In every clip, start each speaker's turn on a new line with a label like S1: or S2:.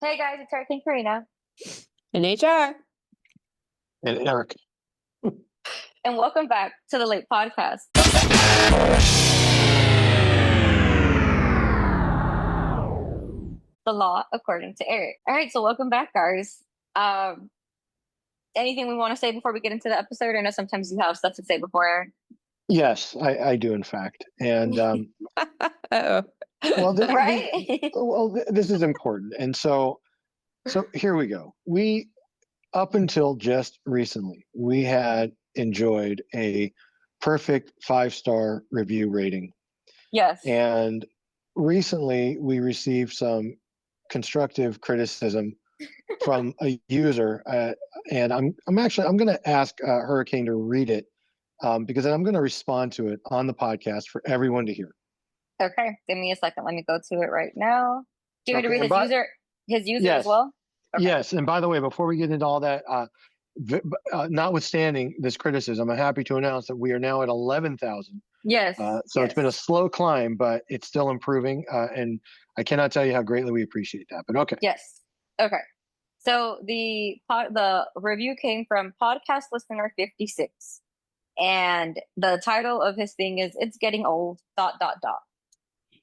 S1: Hey guys, it's Eric and Karina,
S2: In HR.
S3: And Eric.
S1: and welcome back to the Late Podcast. The law according to Eric. All right, so welcome back, guys. Anything we want to say before we get into the episode? I know sometimes you have stuff to say before, Eric.
S3: Yes, I do, in fact. And
S2: Uh-oh.
S3: well,
S1: Right?
S3: this is important. And so here we go. We, up until just recently, we had enjoyed a perfect 5-star review rating.
S1: Yes.
S3: And recently we received some constructive criticism from a user, and I'm going to ask Hurricane to read it because I'm going to respond to it on the podcast for everyone to hear.
S1: Okay, give me a second. Let me go to it right now. Do you want me to read his user
S3: yes.
S1: as well?
S3: Okay. Yes, and by the way, before we get into all that, notwithstanding this criticism, I'm happy to announce that we are now at 11,000.
S1: Yes.
S3: So It's been a slow climb, but it's still improving, and I cannot tell you how greatly we appreciate that. But okay.
S1: Yes. Okay. So the review came from podcast listener 56, and the title of his thing is "It's Getting Old." ...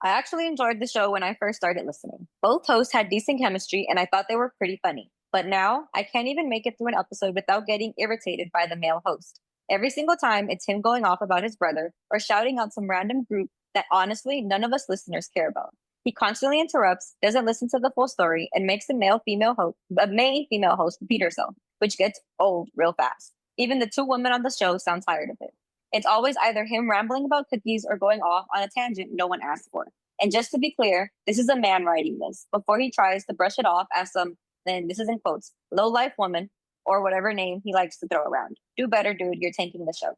S1: I actually enjoyed the show when I first started listening. Both hosts had decent chemistry, and I thought they were pretty funny. But now, I can't even make it through an episode without getting irritated by the male host. Every single time, it's him going off about his brother or shouting out some random group that honestly none of us listeners care about. He constantly interrupts, doesn't listen to the full story, and makes the main female host repeat herself, which gets old real fast. Even the two women on the show sound tired of it. It's always either him rambling about cookies or going off on a tangent no one asked for. And just to be clear, this is a man writing this before he tries to brush it off as some, then this is in quotes, low-life woman or whatever name he likes to throw around. Do better, dude. You're tanking the show.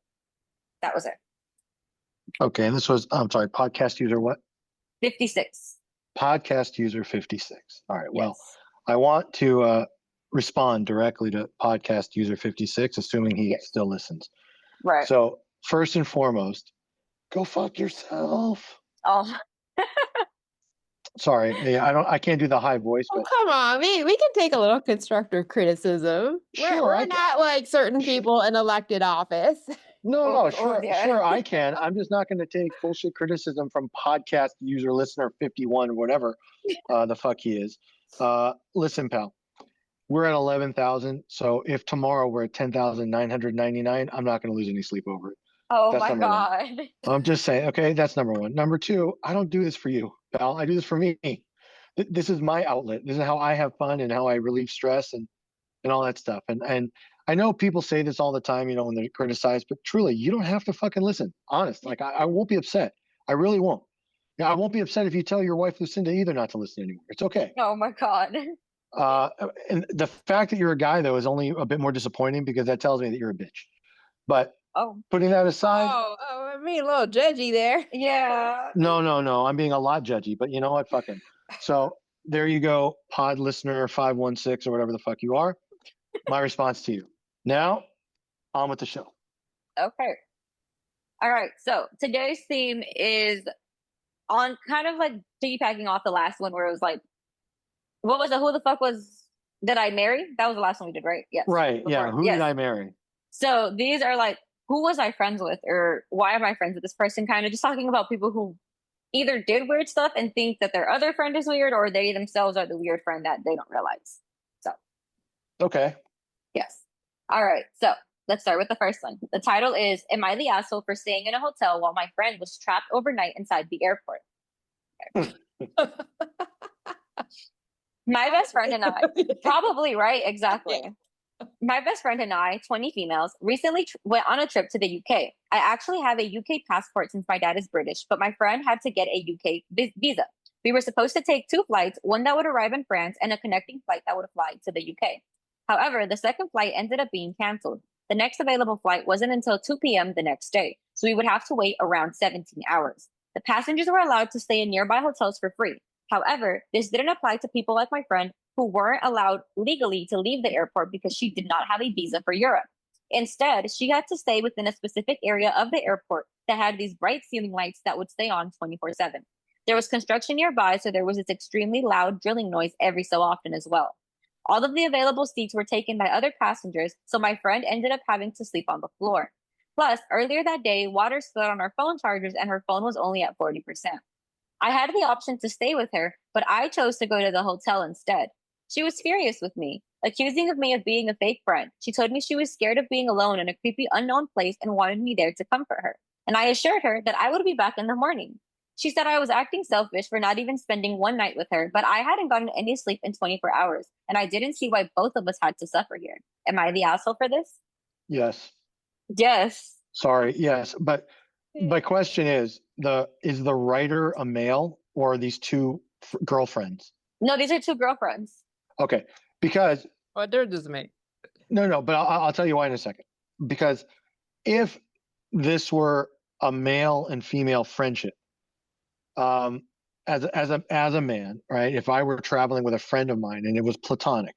S1: That was it.
S3: Okay, and this was, I'm sorry, podcast user what?
S1: 56.
S3: Podcast user 56. All right, well,
S1: Yes.
S3: I want to respond directly to podcast user 56, assuming he still listens.
S1: Right.
S3: So first and foremost, go fuck yourself.
S1: Oh.
S3: Sorry, I can't do the high voice. But
S2: come on, we can take a little constructive criticism.
S3: Sure,
S2: we're not like certain people in elected office.
S3: No, sure, I can. I'm just not going to take bullshit criticism from podcast user listener 51, whatever the fuck he is. Listen, pal, we're at 11,000. So if tomorrow we're at 10,999, I'm not going to lose any sleep over it.
S1: Oh
S3: That's
S1: my God.
S3: I'm just saying, okay, that's number one. Number two, I don't do this for you, pal. I do this for me. This is my outlet. This is how I have fun and how I relieve stress and all that stuff. And I know people say this all the time, when they criticize, but truly, you don't have to fucking listen. Honest, like I won't be upset. I really won't. I won't be upset if you tell your wife Lucinda either not to listen anymore. It's okay.
S1: Oh my God.
S3: And the fact that you're a guy though is only a bit more disappointing because that tells me that you're a bitch. But putting that aside,
S2: I mean, a little judgy there.
S1: Yeah.
S3: No, I'm being a lot judgy, but you know what? Fuck him. So there you go, pod listener 516 or whatever the fuck you are. My response to you. Now, on with the show.
S1: Okay. All right. So today's theme is on kind of like piggybacking off the last one where it was like, what was it? Who the fuck did I marry? That was the last one we did, right? Yes.
S3: Right.
S1: Before.
S3: Yeah. Who did I marry?
S1: So these are like, who was I friends with, or why am I friends with this person? Kind of just talking about people who either did weird stuff and think that their other friend is weird, or they themselves are the weird friend that they don't realize. So.
S3: Okay.
S1: Yes. All right. So let's start with the first one. The title is, Am I the asshole for staying in a hotel while my friend was trapped overnight inside the airport? Okay. My best friend and I, probably right, exactly. Yeah. My best friend and I, 20 females, recently went on a trip to the UK. I actually have a UK passport since my dad is British, but my friend had to get a UK visa. We were supposed to take 2 flights, one that would arrive in France and a connecting flight that would fly to the UK. However, the second flight ended up being canceled. The next available flight wasn't until 2 p.m. the next day, so we would have to wait around 17 hours. The passengers were allowed to stay in nearby hotels for free. However, this didn't apply to people like my friend who weren't allowed legally to leave the airport because she did not have a visa for Europe. Instead, she had to stay within a specific area of the airport that had these bright ceiling lights that would stay on 24/7. There was construction nearby, so there was this extremely loud drilling noise every so often as well. All of the available seats were taken by other passengers, so my friend ended up having to sleep on the floor. Plus, earlier that day, water spilled on our phone chargers and her phone was only at 40%. I had the option to stay with her, but I chose to go to the hotel instead. She was furious with me, accusing of me of being a fake friend. She told me she was scared of being alone in a creepy unknown place and wanted me there to comfort her. And I assured her that I would be back in the morning. She said I was acting selfish for not even spending one night with her, but I hadn't gotten any sleep in 24 hours, and I didn't see why both of us had to suffer here. Am I the asshole for this?
S3: Yes.
S1: Yes.
S3: Sorry. Yes. But my question is the writer a male or are these two girlfriends?
S1: No, these are two girlfriends.
S3: Okay. Because
S2: What difference does it make?
S3: no, but I'll tell you why in a second. Because if this were a male and female friendship, as a man, right? If I were traveling with a friend of mine and it was platonic,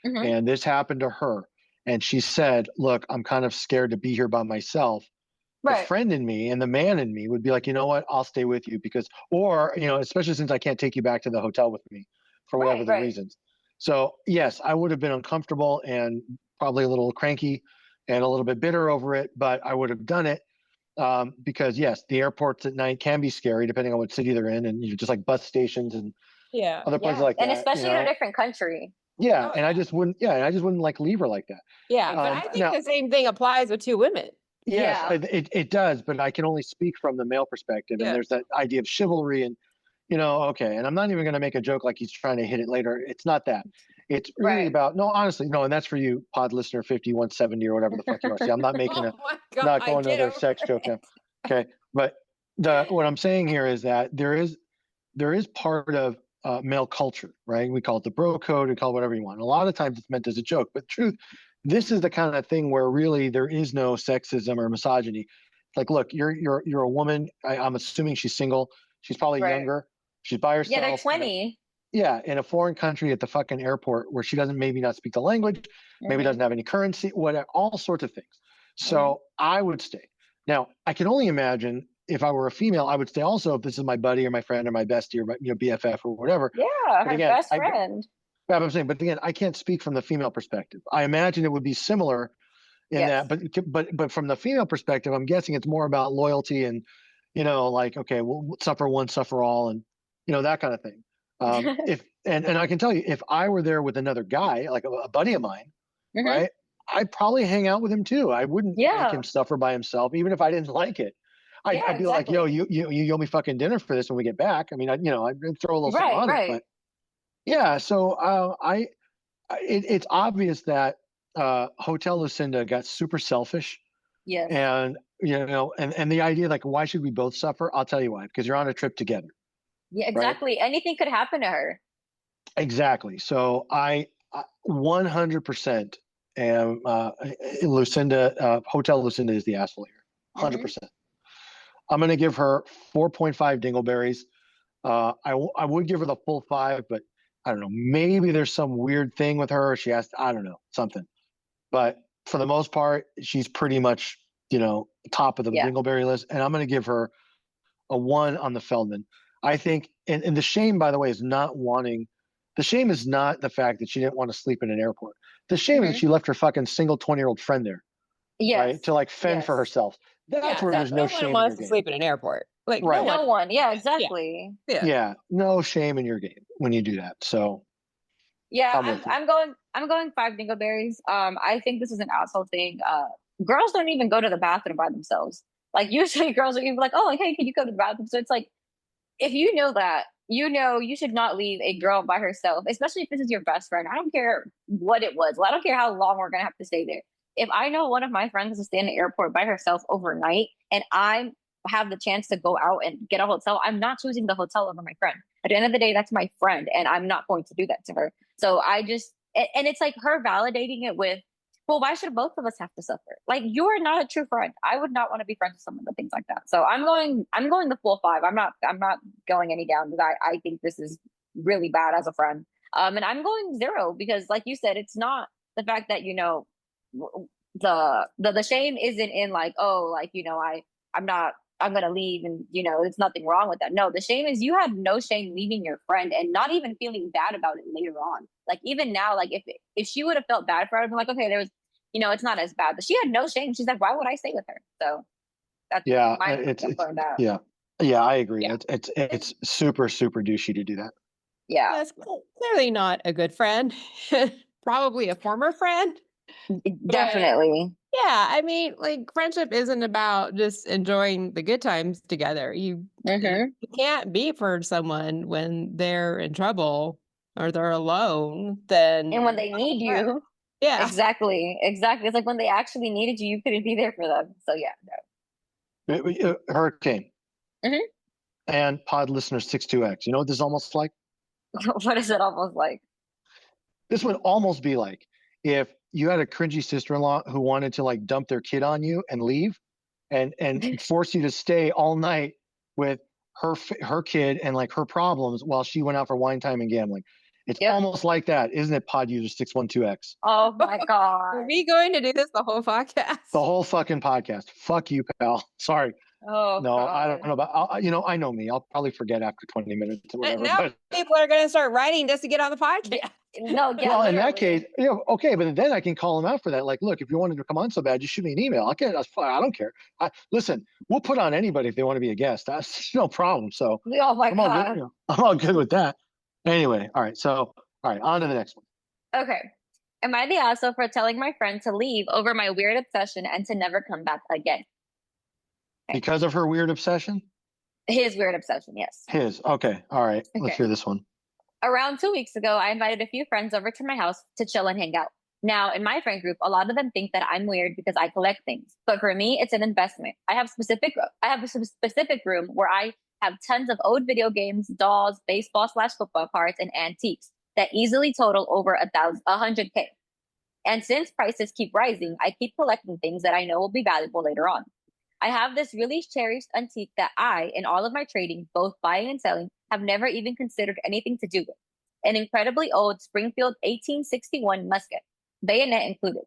S1: Mm-hmm.
S3: and this happened to her, and she said, "Look, I'm kind of scared to be here by myself." The
S1: Right.
S3: friend in me and the man in me would be like, you know what? I'll stay with you because, or especially since I can't take you back to the hotel with me for whatever
S1: Right,
S3: the
S1: right.
S3: reasons. So yes, I would have been uncomfortable and probably a little cranky and a little bit bitter over it, but I would have done it because yes, the airports at night can be scary depending on what city they're in, and just like bus stations and
S2: Yeah.
S3: other places
S1: Yeah.
S3: like
S1: And
S3: that.
S1: especially in a different country.
S3: Yeah,
S2: Oh,
S3: and I just wouldn't. Yeah, and I just wouldn't like leave her like that.
S2: yeah, but I think
S3: Now,
S2: the same thing applies with two women.
S3: yes,
S1: Yeah.
S3: it does, but I can only speak from the male perspective, and
S2: Yeah.
S3: there's that idea of chivalry, and okay, and I'm not even going to make a joke like he's trying to hit it later. It's not that. It's really
S1: Right.
S3: about no, honestly, no, and that's for you, pod listener 5170 or whatever the fuck you are. See, I'm not making
S2: Oh
S3: a
S2: my God,
S3: not going
S2: get
S3: another
S2: over
S3: sex joke now.
S2: it.
S3: Okay, but what I'm saying here is that there is part of male culture, right? We call it the bro code, we call it whatever you want. A lot of times it's meant as a joke, but truth, this is the kind of thing where really there is no sexism or misogyny. Like, look, you're a woman. I'm assuming she's single. She's probably
S1: Right.
S3: younger. She's by
S1: Yeah, they're
S3: herself.
S1: 20.
S3: Yeah, in a foreign country at the fucking airport where she doesn't maybe not speak the language, maybe
S1: Mm-hmm.
S3: doesn't have any currency, whatever, all sorts of things.
S1: Mm-hmm.
S3: So I would stay. Now, I can only imagine if I were a female, I would stay also if this is my buddy or my friend or my bestie or my BFF or whatever.
S1: Yeah,
S3: But
S1: her
S3: again,
S1: best friend.
S3: I'm saying, but again, I can't speak from the female perspective. I imagine it would be similar in
S1: Yes.
S3: that, but from the female perspective, I'm guessing it's more about loyalty and like okay, we'll suffer one, suffer all, and that kind of thing. If and I can tell you, if I were there with another guy, like a buddy of mine,
S1: Mm-hmm.
S3: right, I'd probably hang out with him too. I wouldn't make
S1: Yeah.
S3: him suffer by himself, even if I didn't like it.
S1: Yeah,
S3: I'd be like, yo,
S1: exactly.
S3: you owe me fucking dinner for this when we get back. I mean, I'd throw a little something
S1: Right,
S3: on it,
S1: right.
S3: but yeah. So it's obvious that Hotel Lucinda got super selfish,
S1: Yes.
S3: and and the idea like why should we both suffer? I'll tell you why, because you're on a trip together,
S1: Yeah,
S3: right?
S1: exactly. Anything could happen to her.
S3: Exactly. So I 100% am Lucinda. Hotel Lucinda is the asshole here.
S1: Mm-hmm.
S3: 100%. I'm going to give her 4.5 dingleberries. I would give her the full 5, but I don't know. Maybe there's some weird thing with her. She has, I don't know, something. But for the most part, she's pretty much, top of the
S1: Yeah.
S3: dingleberry list. And I'm going to give her a 1 on the Feldman. I think, and the shame, by the way, is not wanting. The shame is not the fact that she didn't want to sleep in an airport. The shame is that
S1: Mm-hmm.
S3: she left her fucking single 20-year-old friend there, right,
S1: Yes.
S3: to like fend for
S1: Yes.
S3: herself. That's
S2: Yeah,
S3: where there's no
S2: no one
S3: shame in your
S2: wants to
S3: game.
S2: sleep in an airport. Like no
S3: Right.
S2: one.
S1: No one. Yeah,
S2: Yeah,
S1: exactly.
S2: yeah.
S3: Yeah, no shame in your game when you do that. So
S1: Yeah,
S3: I'm
S1: I'm
S3: with you.
S1: I'm going 5 dingleberries. I think this is an asshole thing. Girls don't even go to the bathroom by themselves. Like usually girls are even like, oh, hey, can you go to the bathroom? So it's like if you know that, you should not leave a girl by herself, especially if this is your best friend. I don't care what it was. Well, I don't care how long we're gonna have to stay there. If I know one of my friends is to stay in the airport by herself overnight and I have the chance to go out and get a hotel, I'm not choosing the hotel over my friend. At the end of the day, that's my friend, and I'm not going to do that to her. So I just and it's like her validating it with, well, why should both of us have to suffer? Like you're not a true friend. I would not want to be friends with someone that thinks like that. So I'm going the full 5. I'm not going any down because I think this is really bad as a friend. And I'm going 0 because like you said, it's not the fact that the shame isn't in like, oh, like, I'm not I'm gonna leave, and there's nothing wrong with that. No, the shame is you had no shame leaving your friend and not even feeling bad about it later on. Like even now, like if she would have felt bad for it, I'd be like, okay, there was, it's not as bad. But she had no shame. She's like, why would I stay with her? So that's
S3: Yeah,
S1: my
S3: it's
S1: opinion on that.
S3: yeah, yeah. I agree.
S1: Yeah,
S3: It's super super douchey to do that.
S1: yeah,
S2: That's clearly not a good friend. Probably a former friend. But
S1: definitely.
S2: yeah, I mean, like friendship isn't about just enjoying the good times together. You can't be for someone when they're in trouble or they're alone,
S1: And
S2: then
S1: when they need you,
S2: yeah.
S1: exactly, exactly. It's like when they actually needed you, you couldn't be there for them. So yeah,
S3: Hurricane
S1: no.
S3: and pod listener 62X. You know what this is almost like?
S1: What is it almost like?
S3: This would almost be like if you had a cringy sister-in-law who wanted to like dump their kid on you and leave and force you to stay all night with her kid and like her problems while she went out for wine time and gambling. It's
S1: Yep.
S3: almost like that, isn't it, pod user 612X?
S1: Oh my
S2: Are
S1: god.
S2: we going to do this the whole podcast?
S3: The whole fucking podcast. Fuck you, pal. Sorry.
S1: Oh
S3: No, I don't
S1: god.
S3: know about, I know me. I'll probably forget after 20 minutes or whatever.
S2: Now
S3: But
S2: people are going to start writing just to get on the podcast.
S1: Yeah. No, yeah,
S3: well, in that
S1: literally.
S3: case, okay, but then I can call him out for that. Like, look, if you wanted to come on so bad, just shoot me an email. Okay, that's fine. I don't care. Listen, we'll put on anybody if they want to be a guest. That's no problem. So
S1: Oh my
S3: I'm all good.
S1: god.
S3: I'm all good with that. Anyway, all right. So, all right, on to the next one.
S1: Okay. Am I the asshole for telling my friend to leave over my weird obsession and to never come back again? Okay.
S3: Because of her weird obsession?
S1: His weird obsession, yes.
S3: His. Okay. All right. Let's
S1: Okay.
S3: hear this one.
S1: Around 2 weeks ago, I invited a few friends over to my house to chill and hang out. Now, in my friend group, a lot of them think that I'm weird because I collect things. But for me, it's an investment. I have a specific room where I have tons of old video games, dolls, baseball/football cards, and antiques that easily total over 100K. And since prices keep rising, I keep collecting things that I know will be valuable later on. I have this really cherished antique that I, in all of my trading, both buying and selling, have never even considered anything to do with. An incredibly old Springfield 1861 musket, bayonet included.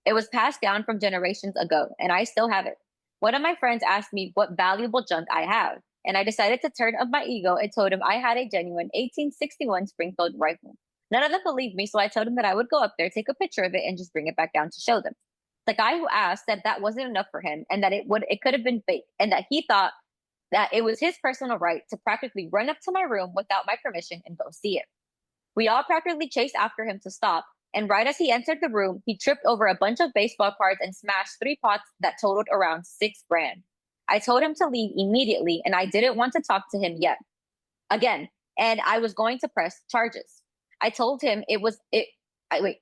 S1: It was passed down from generations ago, and I still have it. One of my friends asked me what valuable junk I have, and I decided to turn up my ego and told him I had a genuine 1861 Springfield rifle. None of them believed me, so I told him that I would go up there, take a picture of it, and just bring it back down to show them. The guy who asked said that wasn't enough for him and that it could have been fake, and that he thought that it was his personal right to practically run up to my room without my permission and go see it. We all practically chased after him to stop, and right as he entered the room, he tripped over a bunch of baseball cards and smashed 3 pots that totaled around 6 grand. I told him to leave immediately, and I didn't want to talk to him yet again, and I was going to press charges. I told him it was it. Wait,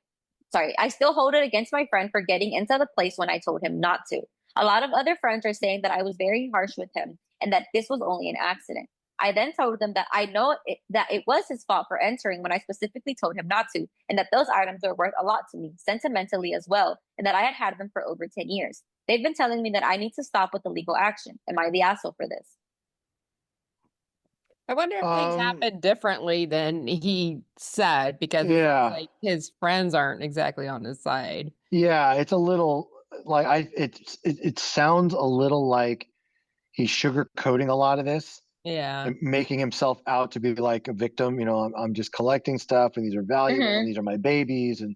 S1: sorry. I still hold it against my friend for getting into the place when I told him not to. A lot of other friends are saying that I was very harsh with him and that this was only an accident. I then told them that I know that it was his fault for entering when I specifically told him not to, and that those items are worth a lot to me, sentimentally as well, and that I had them for over 10 years. They've been telling me that I need to stop with the legal action. Am I the asshole for this?
S2: I wonder if things happen differently than he said because
S3: Yeah.
S2: like his friends aren't exactly on his side.
S3: Yeah, it's a little like it sounds a little like he's sugarcoating a lot of this
S2: Yeah.
S3: and making himself out to be like a victim. I'm just collecting stuff and these are valuable and these are my babies and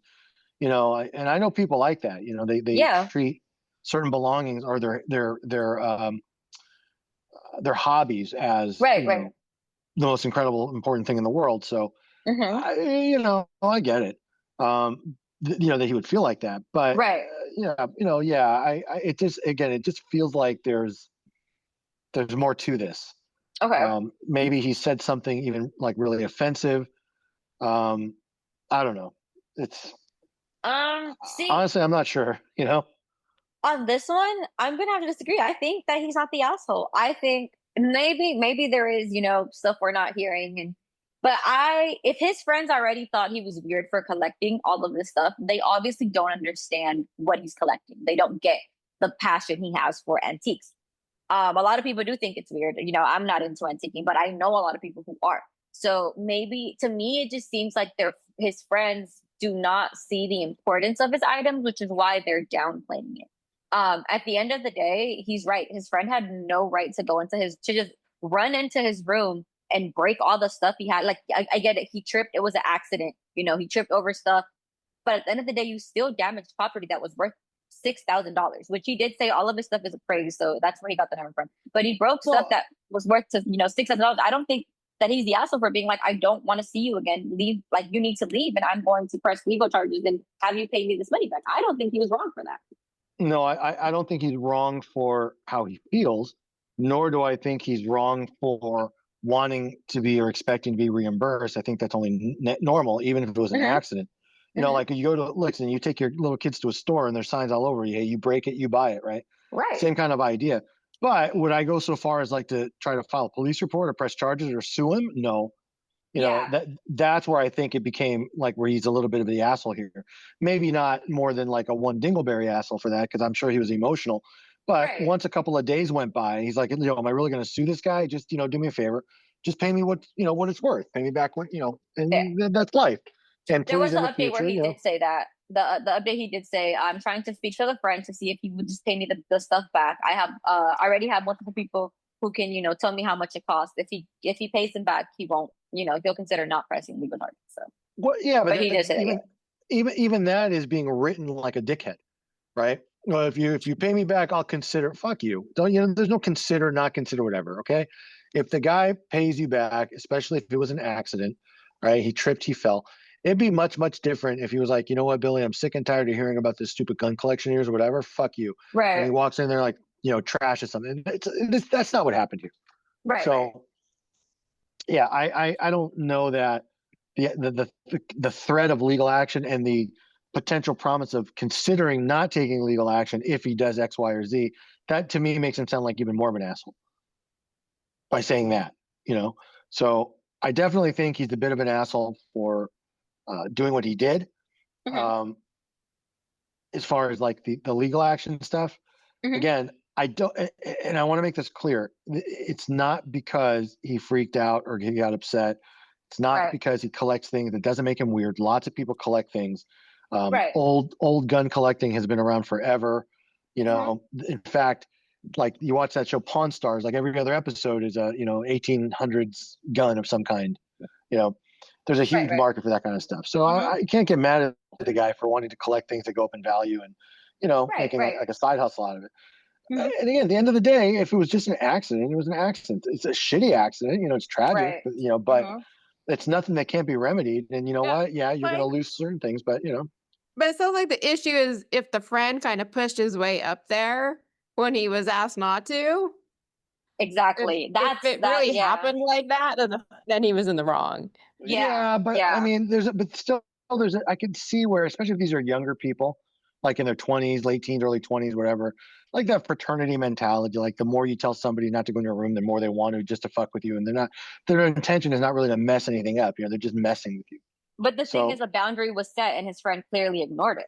S3: and I know people like that. They treat certain belongings or their hobbies as
S1: Right.
S3: the most incredible important thing in the world. So I get it. That he would feel like that, but
S1: Right.
S3: it just feels like there's more to this.
S1: Okay.
S3: Maybe he said something even like really offensive. I don't know. It's
S1: See,
S3: honestly, I'm not sure.
S1: on this one, I'm gonna have to disagree. I think that he's not the asshole. I think maybe there is, stuff we're not hearing, but if his friends already thought he was weird for collecting all of this stuff, they obviously don't understand what he's collecting. They don't get the passion he has for antiques. A lot of people do think it's weird. I'm not into antiquing, but I know a lot of people who are. So maybe to me, it just seems like his friends do not see the importance of his items, which is why they're downplaying it. At the end of the day, he's right. His friend had no right to go into his, to just run into his room and break all the stuff he had. Like, I get it. He tripped. It was an accident. You know, he tripped over stuff. But at the end of the day, you still damaged property that was worth $6,000, which he did say all of his stuff is appraised. So that's where he got the number from. But he broke stuff
S3: Well,
S1: that was worth to, $6,000. I don't think that he's the asshole for being like, I don't want to see you again. Leave, like, you need to leave, and I'm going to press legal charges and have you pay me this money back. I don't think he was wrong for that.
S3: no, I don't think he's wrong for how he feels, nor do I think he's wrong for wanting to be or expecting to be reimbursed. I think that's only normal, even if it was an
S1: Mm-hmm.
S3: accident. You know, like you go to listen, you take your little kids to a store and there's signs all over you. Hey, you break it, you buy it, right?
S1: Right.
S3: Same kind of idea. But would I go so far as like to try to file a police report or press charges or sue him? No. You know, that's where I think it became like where he's a little bit of the asshole here. Maybe not more than like a one dingleberry asshole for that, because I'm sure he was emotional. But
S1: Right.
S3: once a couple of days went by, he's like, am I really going to sue this guy? Just, do me a favor. Just pay me what it's worth. Pay me back what, and that's life. And
S1: There was
S3: please in
S1: an
S3: the
S1: update where
S3: future,
S1: he did say that. The update he did say, I'm trying to speak to the friend to see if he would just pay me the stuff back. I have already have multiple people who can, tell me how much it costs. If he pays them back, he won't, he'll consider not pressing legal charges. So
S3: well, yeah,
S1: but he did say
S3: even,
S1: that,
S3: even that is being written like a dickhead, right? Well, if you pay me back, I'll consider. Fuck you. Don't there's no consider, not consider, whatever. Okay, if the guy pays you back, especially if it was an accident, right? He tripped, he fell. It'd be much different if he was like, you know what, Billy, I'm sick and tired of hearing about this stupid gun collection of yours or whatever. Fuck you. And
S1: right.
S3: he walks in there like, trashes something. That's not what happened here.
S1: Right.
S3: So yeah, I don't know that the threat of legal action and the potential promise of considering not taking legal action if he does X, Y, or Z, that to me makes him sound like even more of an asshole by saying that. So I definitely think he's a bit of an asshole for doing what he did.
S1: Mm-hmm.
S3: As far as like the legal action stuff,
S1: Mm-hmm.
S3: again, I don't, and I want to make this clear. It's not because he freaked out or he got upset. It's not
S1: Right.
S3: because he collects things. That doesn't make him weird. Lots of people collect things.
S1: Right.
S3: Old gun collecting has been around forever. In fact, like you watch that show Pawn Stars, like every other episode is a 1800s gun of some kind. There's a huge
S1: Right.
S3: market for that kind of stuff. So I can't get mad at the guy for wanting to collect things that go up in value and making like a side hustle out of it.
S1: Mm-hmm.
S3: And again, at the end of the day, if it was just an accident, it was an accident. It's a shitty accident. It's tragic.
S1: Right.
S3: But it's nothing that can't be remedied. And you know
S2: Yeah,
S3: what? Yeah, you're
S2: like,
S3: going to lose certain things, but
S2: but it sounds like the issue is if the friend kind of pushed his way up there when he was asked not to.
S1: Exactly.
S2: If it really
S1: Yeah.
S2: happened like that, then he was in the wrong.
S3: yeah, but I mean, but still, I can see where, especially if these are younger people, like in their 20s, late teens, early 20s, whatever, like that fraternity mentality. Like the more you tell somebody not to go in your room, the more they want to, just to fuck with you, and their intention is not really to mess anything up. They're just messing with you.
S1: But the thing is, a boundary was set, and his friend clearly ignored it.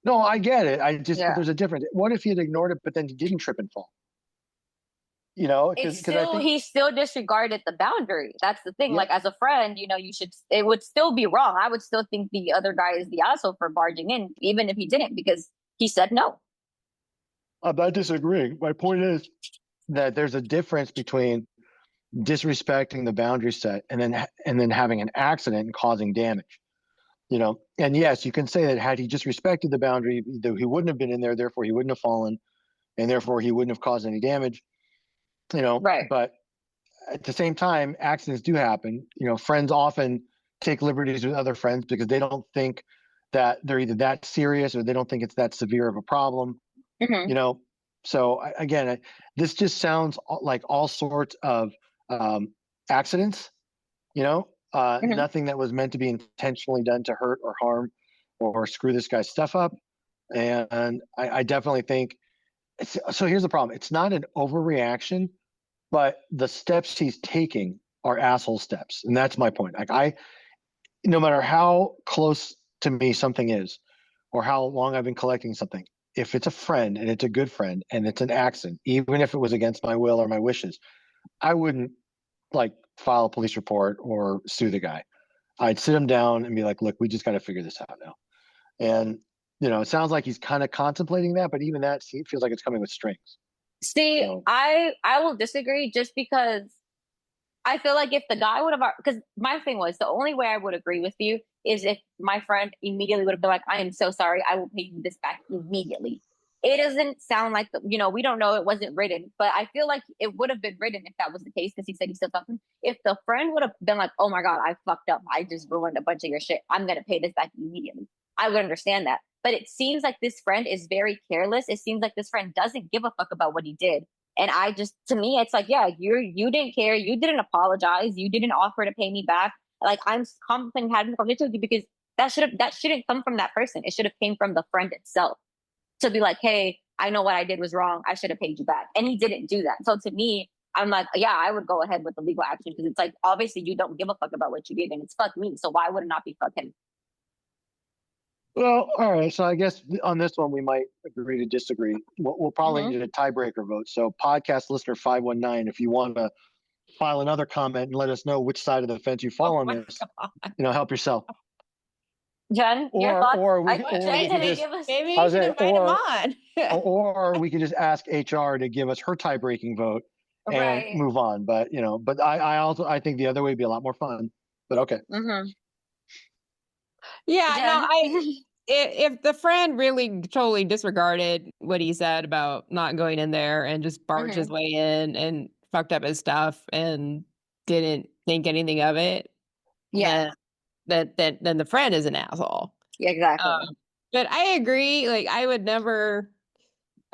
S3: No, I get it. But there's a difference. What if he had ignored it, but then he didn't trip and fall? Because I think
S1: He still disregarded the boundary. That's the thing.
S3: Yeah.
S1: Like, as a friend, it would still be wrong. I would still think the other guy is the asshole for barging in, even if he didn't, because he said no.
S3: I'm not disagreeing. My point is that there's a difference between disrespecting the boundary set and then having an accident and causing damage. And yes, you can say that had he just respected the boundary, he wouldn't have been in there, therefore he wouldn't have fallen, and therefore he wouldn't have caused any damage.
S1: Right.
S3: But at the same time, accidents do happen. Friends often take liberties with other friends because they don't think that they're either that serious or they don't think it's that severe of a problem.
S1: Mm-hmm.
S3: So again, this just sounds like all sorts of accidents. Nothing that was meant to be intentionally done to hurt or harm or screw this guy's stuff up. And I definitely think so. Here's the problem: it's not an overreaction, but the steps he's taking are asshole steps, and that's my point. Like no matter how close to me something is, or how long I've been collecting something, if it's a friend and it's a good friend and it's an accident, even if it was against my will or my wishes, I wouldn't like file a police report or sue the guy. I'd sit him down and be like, look, we just got to figure this out now. And it sounds like he's kind of contemplating that, but even that feels like it's coming with strings.
S1: See,
S3: So,
S1: I will disagree just because I feel like if the guy would have, because my thing was the only way I would agree with you is if my friend immediately would have been like, I am so sorry, I will pay you this back immediately. It doesn't sound like, we don't know, it wasn't written, but I feel like it would have been written if that was the case because he said he still something. If the friend would have been like, oh my God, I fucked up, I just ruined a bunch of your shit, I'm going to pay this back immediately, I would understand that. But it seems like this friend is very careless. It seems like this friend doesn't give a fuck about what he did. And I just, to me, it's like, yeah, you didn't care, you didn't apologize, you didn't offer to pay me back. Like I'm complimenting having a conversation with you because that shouldn't come from that person. It should have came from the friend itself to be like, hey, I know what I did was wrong. I should have paid you back. And he didn't do that. So to me, I'm like, yeah, I would go ahead with the legal action because it's like obviously you don't give a fuck about what you did and it's fuck me. So why would it not be fuck him?
S3: well, all right. So I guess on this one we might agree to disagree. We'll probably need a tiebreaker vote. So podcast listener 519, if you want to file another comment and let us know which side of the fence you fall on this, help yourself.
S1: Jen, your thoughts?
S3: We could just
S2: maybe you should invite him on.
S3: or we could just ask HR to give us her tie-breaking vote and move on. But I think the other way would be a lot more fun. But okay.
S2: Yeah, no, if the friend really totally disregarded what he said about not going in there and just barged his way in and fucked up his stuff and didn't think anything of it, then the friend is an asshole.
S1: Yeah, exactly.
S2: But I agree. Like, I would never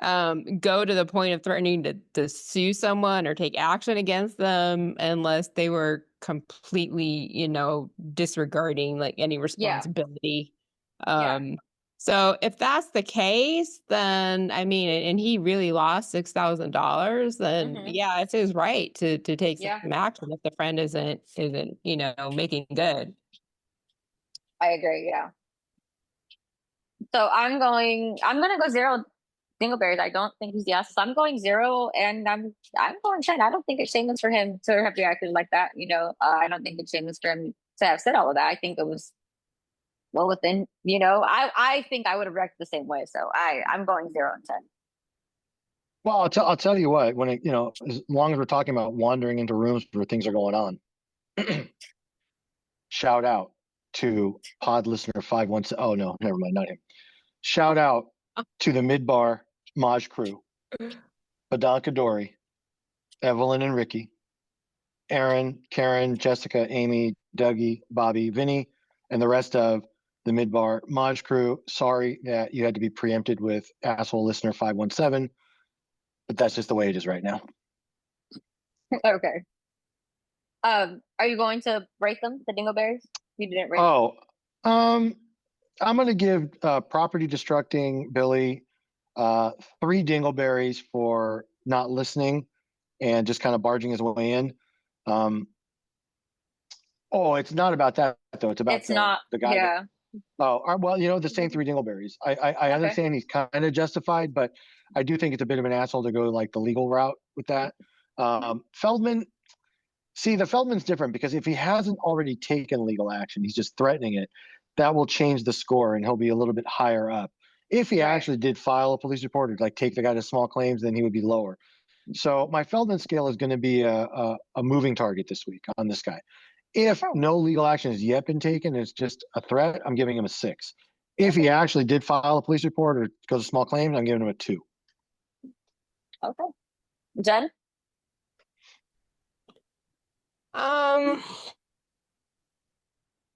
S2: go to the point of threatening to sue someone or take action against them unless they were completely, disregarding like any responsibility. So if that's the case, then I mean, and he really lost $6,000, then yeah, it's his right to take some action if the friend isn't making good.
S1: I agree. Yeah. So I'm gonna go 0 dingleberries. I don't think he's the ass. So I'm going 0, and I'm going 10. I don't think it's shameless for him to have reacted like that. I don't think it's shameless for him to have said all of that. I think it was well within. I think I would have reacted the same way. So I'm going 0 and 10.
S3: Well, I'll tell you what. When as long as we're talking about wandering into rooms where things are going on, shout out to pod listener 517. Oh no, never mind, not him. Shout out to the Midbar Maj crew, Badanka Dory, Evelyn and Ricky, Aaron, Karen, Jessica, Amy, Dougie, Bobby, Vinny, and the rest of the Midbar Maj crew. Sorry that you had to be preempted with asshole listener 517, but that's just the way it is right now.
S1: Okay. Are you going to rate them, the dingleberries? You didn't rate.
S3: Oh, I'm going to give property destructing Billy 3 dingleberries for not listening and just kind of barging his way in. It's not about that though. It's about the guy.
S1: Yeah.
S3: The same 3 dingleberries. I understand he's kind of justified, but I do think it's a bit of an asshole to go like the legal route with that. Feldman. See, the Feldman's different because if he hasn't already taken legal action, he's just threatening it. That will change the score and he'll be a little bit higher up. If he actually did file a police report or like take the guy to small claims, then he would be lower. So my Feldman scale is going to be a moving target this week on this guy. If no legal action has yet been taken, it's just a threat, I'm giving him a 6. If he actually did file a police report or goes to small claims, I'm giving him a 2.
S1: Okay. Jen?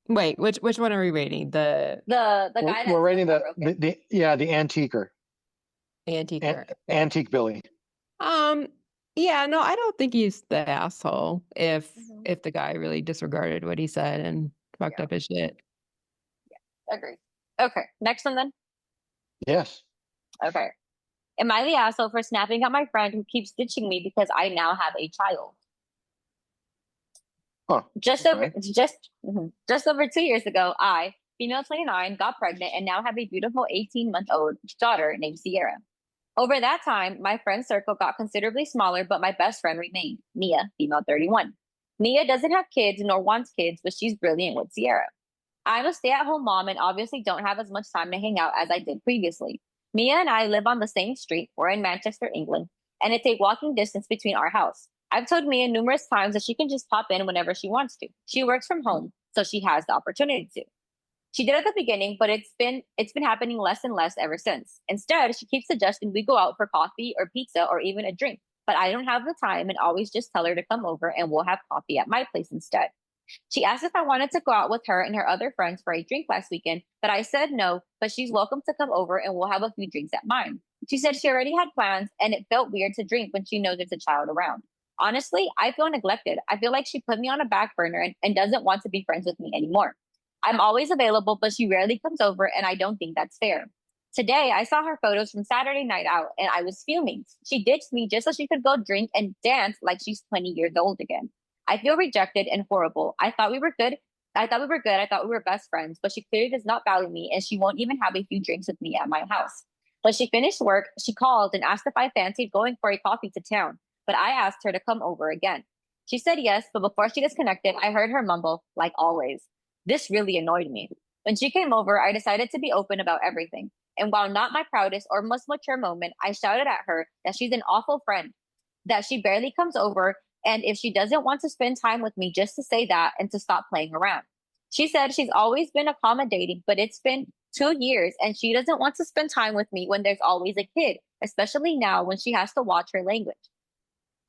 S2: Wait, which one are we rating? The
S1: guy
S3: we're rating the antiquer. Antique Billy.
S2: Yeah, no, I don't think he's the asshole if the guy really disregarded what he said and fucked up his shit.
S1: Yeah, agreed. Okay, next one then.
S3: Yes.
S1: Okay. Am I the asshole for snapping at my friend who keeps ditching me because I now have a child? Just over 2 years ago, I, female 29, got pregnant and now have a beautiful 18-month-old daughter named Sierra. Over that time, my friend circle got considerably smaller, but my best friend remained, Mia, female 31. Mia doesn't have kids nor wants kids, but she's brilliant with Sierra. I'm a stay-at-home mom and obviously don't have as much time to hang out as I did previously. Mia and I live on the same street. We're in Manchester, England, and it's a walking distance between our house. I've told Mia numerous times that she can just pop in whenever she wants to. She works from home, so she has the opportunity to. She did at the beginning, but it's been happening less and less ever since. Instead, she keeps suggesting we go out for coffee or pizza or even a drink. But I don't have the time and always just tell her to come over and we'll have coffee at my place instead. She asked if I wanted to go out with her and her other friends for a drink last weekend, but I said no, but she's welcome to come over and we'll have a few drinks at mine. She said she already had plans and it felt weird to drink when she knows there's a child around. Honestly, I feel neglected. I feel like she put me on a back burner and doesn't want to be friends with me anymore. I'm always available, but she rarely comes over, and I don't think that's fair. Today, I saw her photos from Saturday night out, and I was fuming. She ditched me just so she could go drink and dance like she's 20 years old again. I feel rejected and horrible. I thought we were good. I thought we were good. I thought we were best friends, but she clearly does not value me, and she won't even have a few drinks with me at my house. When she finished work, she called and asked if I fancied going for a coffee to town, but I asked her to come over again. She said yes, but before she disconnected, I heard her mumble, like always. This really annoyed me. When she came over, I decided to be open about everything. And while not my proudest or most mature moment, I shouted at her that she's an awful friend, that she barely comes over, and if she doesn't want to spend time with me, just to say that and to stop playing around. She said she's always been accommodating, but it's been 2 years and she doesn't want to spend time with me when there's always a kid, especially now when she has to watch her language.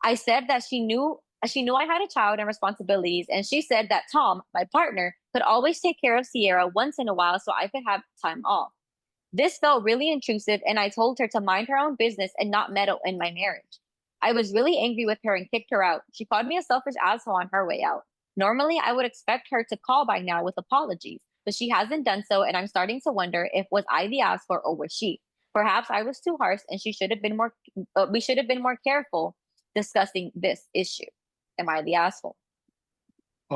S1: I said that she knew I had a child and responsibilities, and she said that Tom, my partner, could always take care of Sierra once in a while so I could have time off. This felt really intrusive, and I told her to mind her own business and not meddle in my marriage. I was really angry with her and kicked her out. She called me a selfish asshole on her way out. Normally, I would expect her to call by now with apologies, but she hasn't done so, and I'm starting to wonder if was I the asshole or was she? Perhaps I was too harsh, and she should have been more. We should have been more careful discussing this issue. Am I the asshole?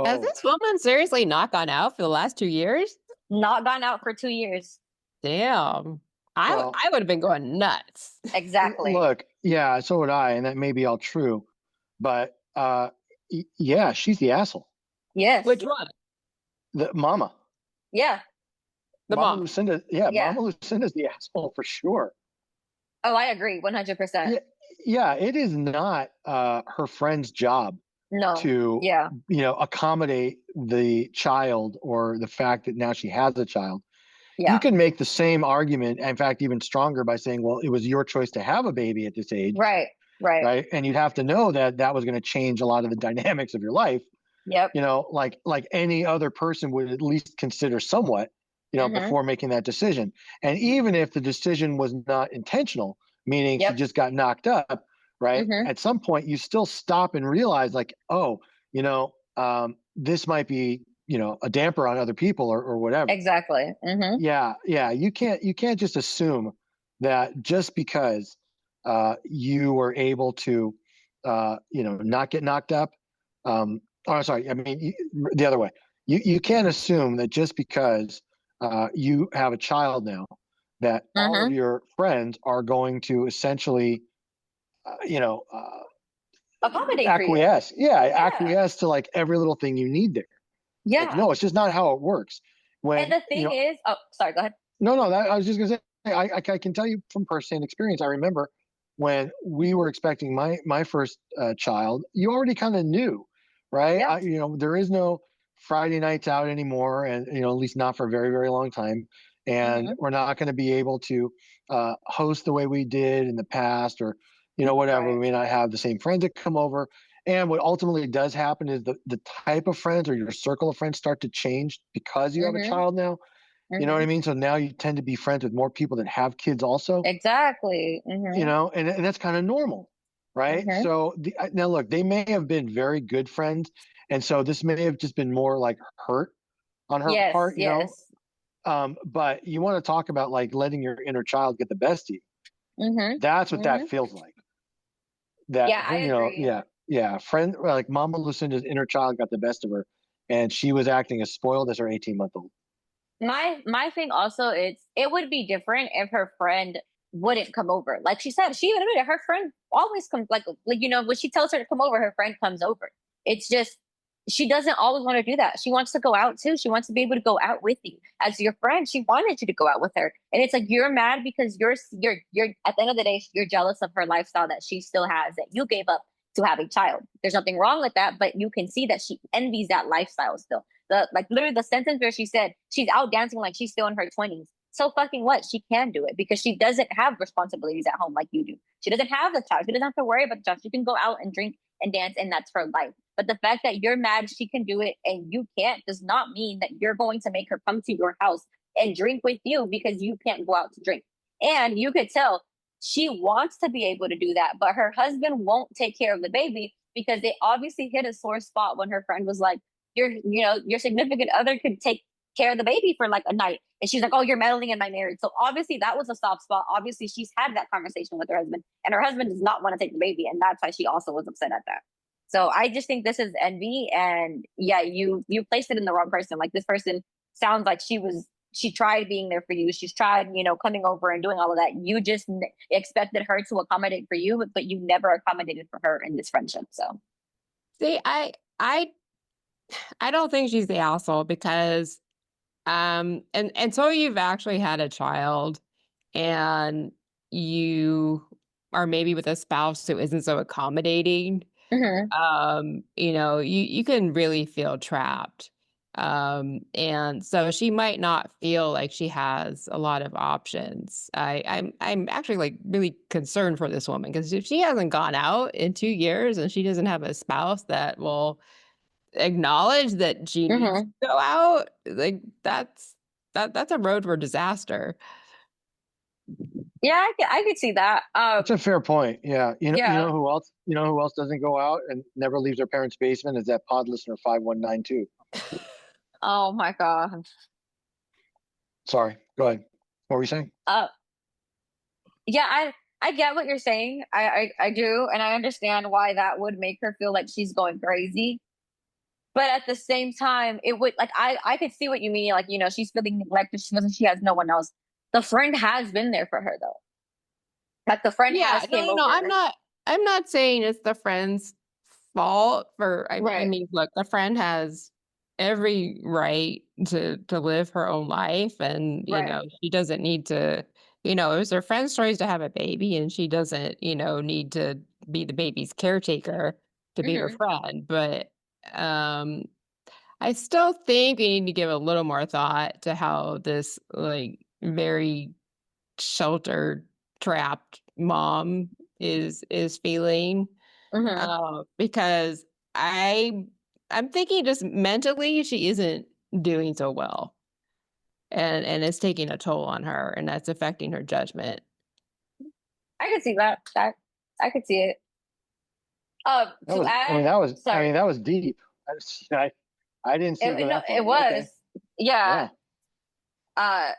S2: Has
S3: Oh,
S2: this woman seriously not gone out for the last 2 years?
S1: Not gone out for 2 years.
S2: Damn.
S3: well,
S2: I would have been going nuts.
S1: Exactly.
S3: look, yeah, so would I, and that may be all true, but yeah, she's the asshole.
S1: Yes.
S2: Which one?
S3: The mama,
S1: Yeah.
S2: The
S3: Mama
S2: mom.
S3: Lucinda,
S1: Yeah.
S3: Mama Lucinda's the asshole for sure.
S1: Oh, I agree 100%.
S3: Yeah, yeah, it is not her friend's job
S1: No.
S3: to
S1: Yeah.
S3: accommodate the child or the fact that now she has a child. You
S1: Yeah.
S3: can make the same argument, in fact, even stronger by saying, well, it was your choice to have a baby at this age,
S1: Right. Right.
S3: right? And you'd have to know that that was going to change a lot of the dynamics of your life.
S1: Yep.
S3: Like any other person would at least consider somewhat, before making that decision. And even if the decision was not intentional, meaning she
S1: Yep.
S3: just got knocked up, right?
S1: hmm
S3: At some point, you still stop and realize, like, oh, this might be, a damper on other people or whatever.
S1: Exactly.
S3: Yeah, yeah. You can't just assume that just because you were able to, not get knocked up. Oh, sorry. I mean, the other way. You can't assume that just because you have a child now, that all of
S1: hmm
S3: your friends are going to essentially, uh, you know, uh,
S1: Accommodate for you.
S3: acquiesce. Yeah,
S1: Yeah.
S3: acquiesce to like every little thing you need there. Like,
S1: Yeah.
S3: no, it's just not how it works.
S1: And
S3: When
S1: the thing is, oh, sorry, go ahead.
S3: No, I was just gonna say, I can tell you from firsthand experience. I remember when we were expecting my first child. You already kind of knew, right?
S1: Yeah.
S3: There is no Friday nights out anymore, and at least not for a very very long time. And
S1: hmm
S3: we're not going to be able to host the way we did in the past, or whatever.
S1: Right.
S3: We may not have the same friends that come over. And what ultimately does happen is the type of friends or your circle of friends start to change because you have a
S1: hmm
S3: child now. You know what
S1: hmm
S3: I mean? So now you tend to be friends with more people that have kids also,
S1: Exactly.
S3: and that's kind of normal, right?
S1: hmm
S3: So now look, they may have been very good friends, and so this may have just been more like hurt on her
S1: Yes.
S3: part.
S1: Yes.
S3: But you want to talk about like letting your inner child get the best of you.
S1: hmm
S3: That's what
S1: hmm
S3: that feels like. That
S1: Yeah, I agree.
S3: yeah, friend like Mama Lucinda's inner child got the best of her, and she was acting as spoiled as her 18-month-old.
S1: My thing also is it would be different if her friend wouldn't come over. Like she said, she even admitted her friend always comes when she tells her to come over, her friend comes over. It's just she doesn't always want to do that. She wants to go out too. She wants to be able to go out with you as your friend. She wanted you to go out with her, and it's like you're mad because you're at the end of the day you're jealous of her lifestyle that she still has that you gave up to have a child. There's nothing wrong with that, but you can see that she envies that lifestyle still. The like literally the sentence where she said she's out dancing like she's still in her 20s. So fucking what? She can do it because she doesn't have responsibilities at home like you do. She doesn't have the child. She doesn't have to worry about the child. She can go out and drink and dance, and that's her life. But the fact that you're mad she can do it and you can't does not mean that you're going to make her come to your house and drink with you because you can't go out to drink. And you could tell she wants to be able to do that, but her husband won't take care of the baby because they obviously hit a sore spot when her friend was like, your significant other could take care of the baby for like a night. And she's like, oh, you're meddling in my marriage. So obviously that was a soft spot. Obviously she's had that conversation with her husband, and her husband does not want to take the baby. And that's why she also was upset at that. So I just think this is envy, and yeah, you placed it in the wrong person. Like this person sounds like she tried being there for you. She's tried, coming over and doing all of that. You just expected her to accommodate for you, but you never accommodated for her in this friendship. So
S2: See, I don't think she's the asshole because and so you've actually had a child and you are maybe with a spouse who isn't so accommodating.
S1: mhm,
S2: You can really feel trapped. And so she might not feel like she has a lot of options. I'm actually like really concerned for this woman because if she hasn't gone out in 2 years and she doesn't have a spouse that will acknowledge that she needs
S1: mhm.
S2: to go out, like that's a road for disaster.
S1: Yeah, I could see that.
S3: That's a fair point. Yeah. You
S1: Yeah.
S3: know who else? You know who else doesn't go out and never leaves their parents' basement is that pod listener 5192.
S1: Oh my God.
S3: Sorry. Go ahead. What were you saying?
S1: Uh, yeah, I get what you're saying. I do, and I understand why that would make her feel like she's going crazy. But at the same time, it would like I could see what you mean. Like, she's feeling neglected. She has no one else. The friend has been there for her though. Like the friend
S2: Yeah,
S1: has
S2: no,
S1: came
S2: no, no. I'm
S1: over.
S2: not. I'm not saying it's the friend's fault for. I
S1: Right.
S2: mean, look, the friend has every right to live her own life, and
S1: Right.
S2: she doesn't need to. It was her friend's choice to have a baby, and she doesn't, need to be the baby's caretaker to be her
S1: Hmm.
S2: friend. But um, I still think we need to give a little more thought to how this like very sheltered, trapped mom is feeling,
S1: Hmm.
S2: because I'm thinking just mentally she isn't doing so well, and it's taking a toll on her, and that's affecting her judgment.
S1: I could see that. I could see it.
S3: That
S1: To
S3: was. I mean,
S1: add,
S3: that was. I
S1: sorry.
S3: mean, that was deep. I didn't see it go
S1: No,
S3: that far.
S1: it
S3: But okay.
S1: was. Yeah.
S3: Yeah.
S1: Uh,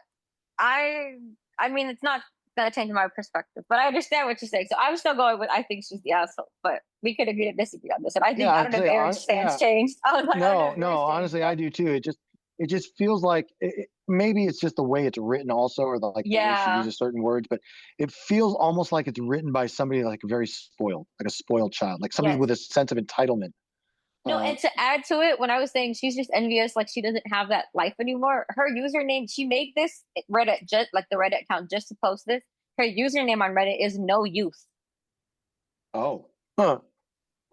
S1: I I mean, it's not gonna change my perspective, but I understand what you're saying. So I'm still going with I think she's the asshole, but we could agree to disagree on this. And
S3: Yeah.
S1: I
S3: I'd
S1: don't know if
S3: say
S1: Eric's
S3: on.
S1: stance
S3: Yeah.
S1: changed. I was like, I don't know
S3: No.
S1: if
S3: No.
S1: yours changed,
S3: Honestly, I
S1: but
S3: do too. It just feels like maybe it's just the way it's written, also, or the way she
S1: yeah.
S3: uses certain words. But it feels almost like it's written by somebody like very spoiled, like a spoiled child, like somebody
S1: Yes.
S3: with a sense of entitlement.
S1: No,
S3: Uh,
S1: and to add to it, when I was saying she's just envious, like she doesn't have that life anymore. Her username, she made this Reddit just like the Reddit account just to post this. Her username on Reddit is no youth.
S3: oh. Huh.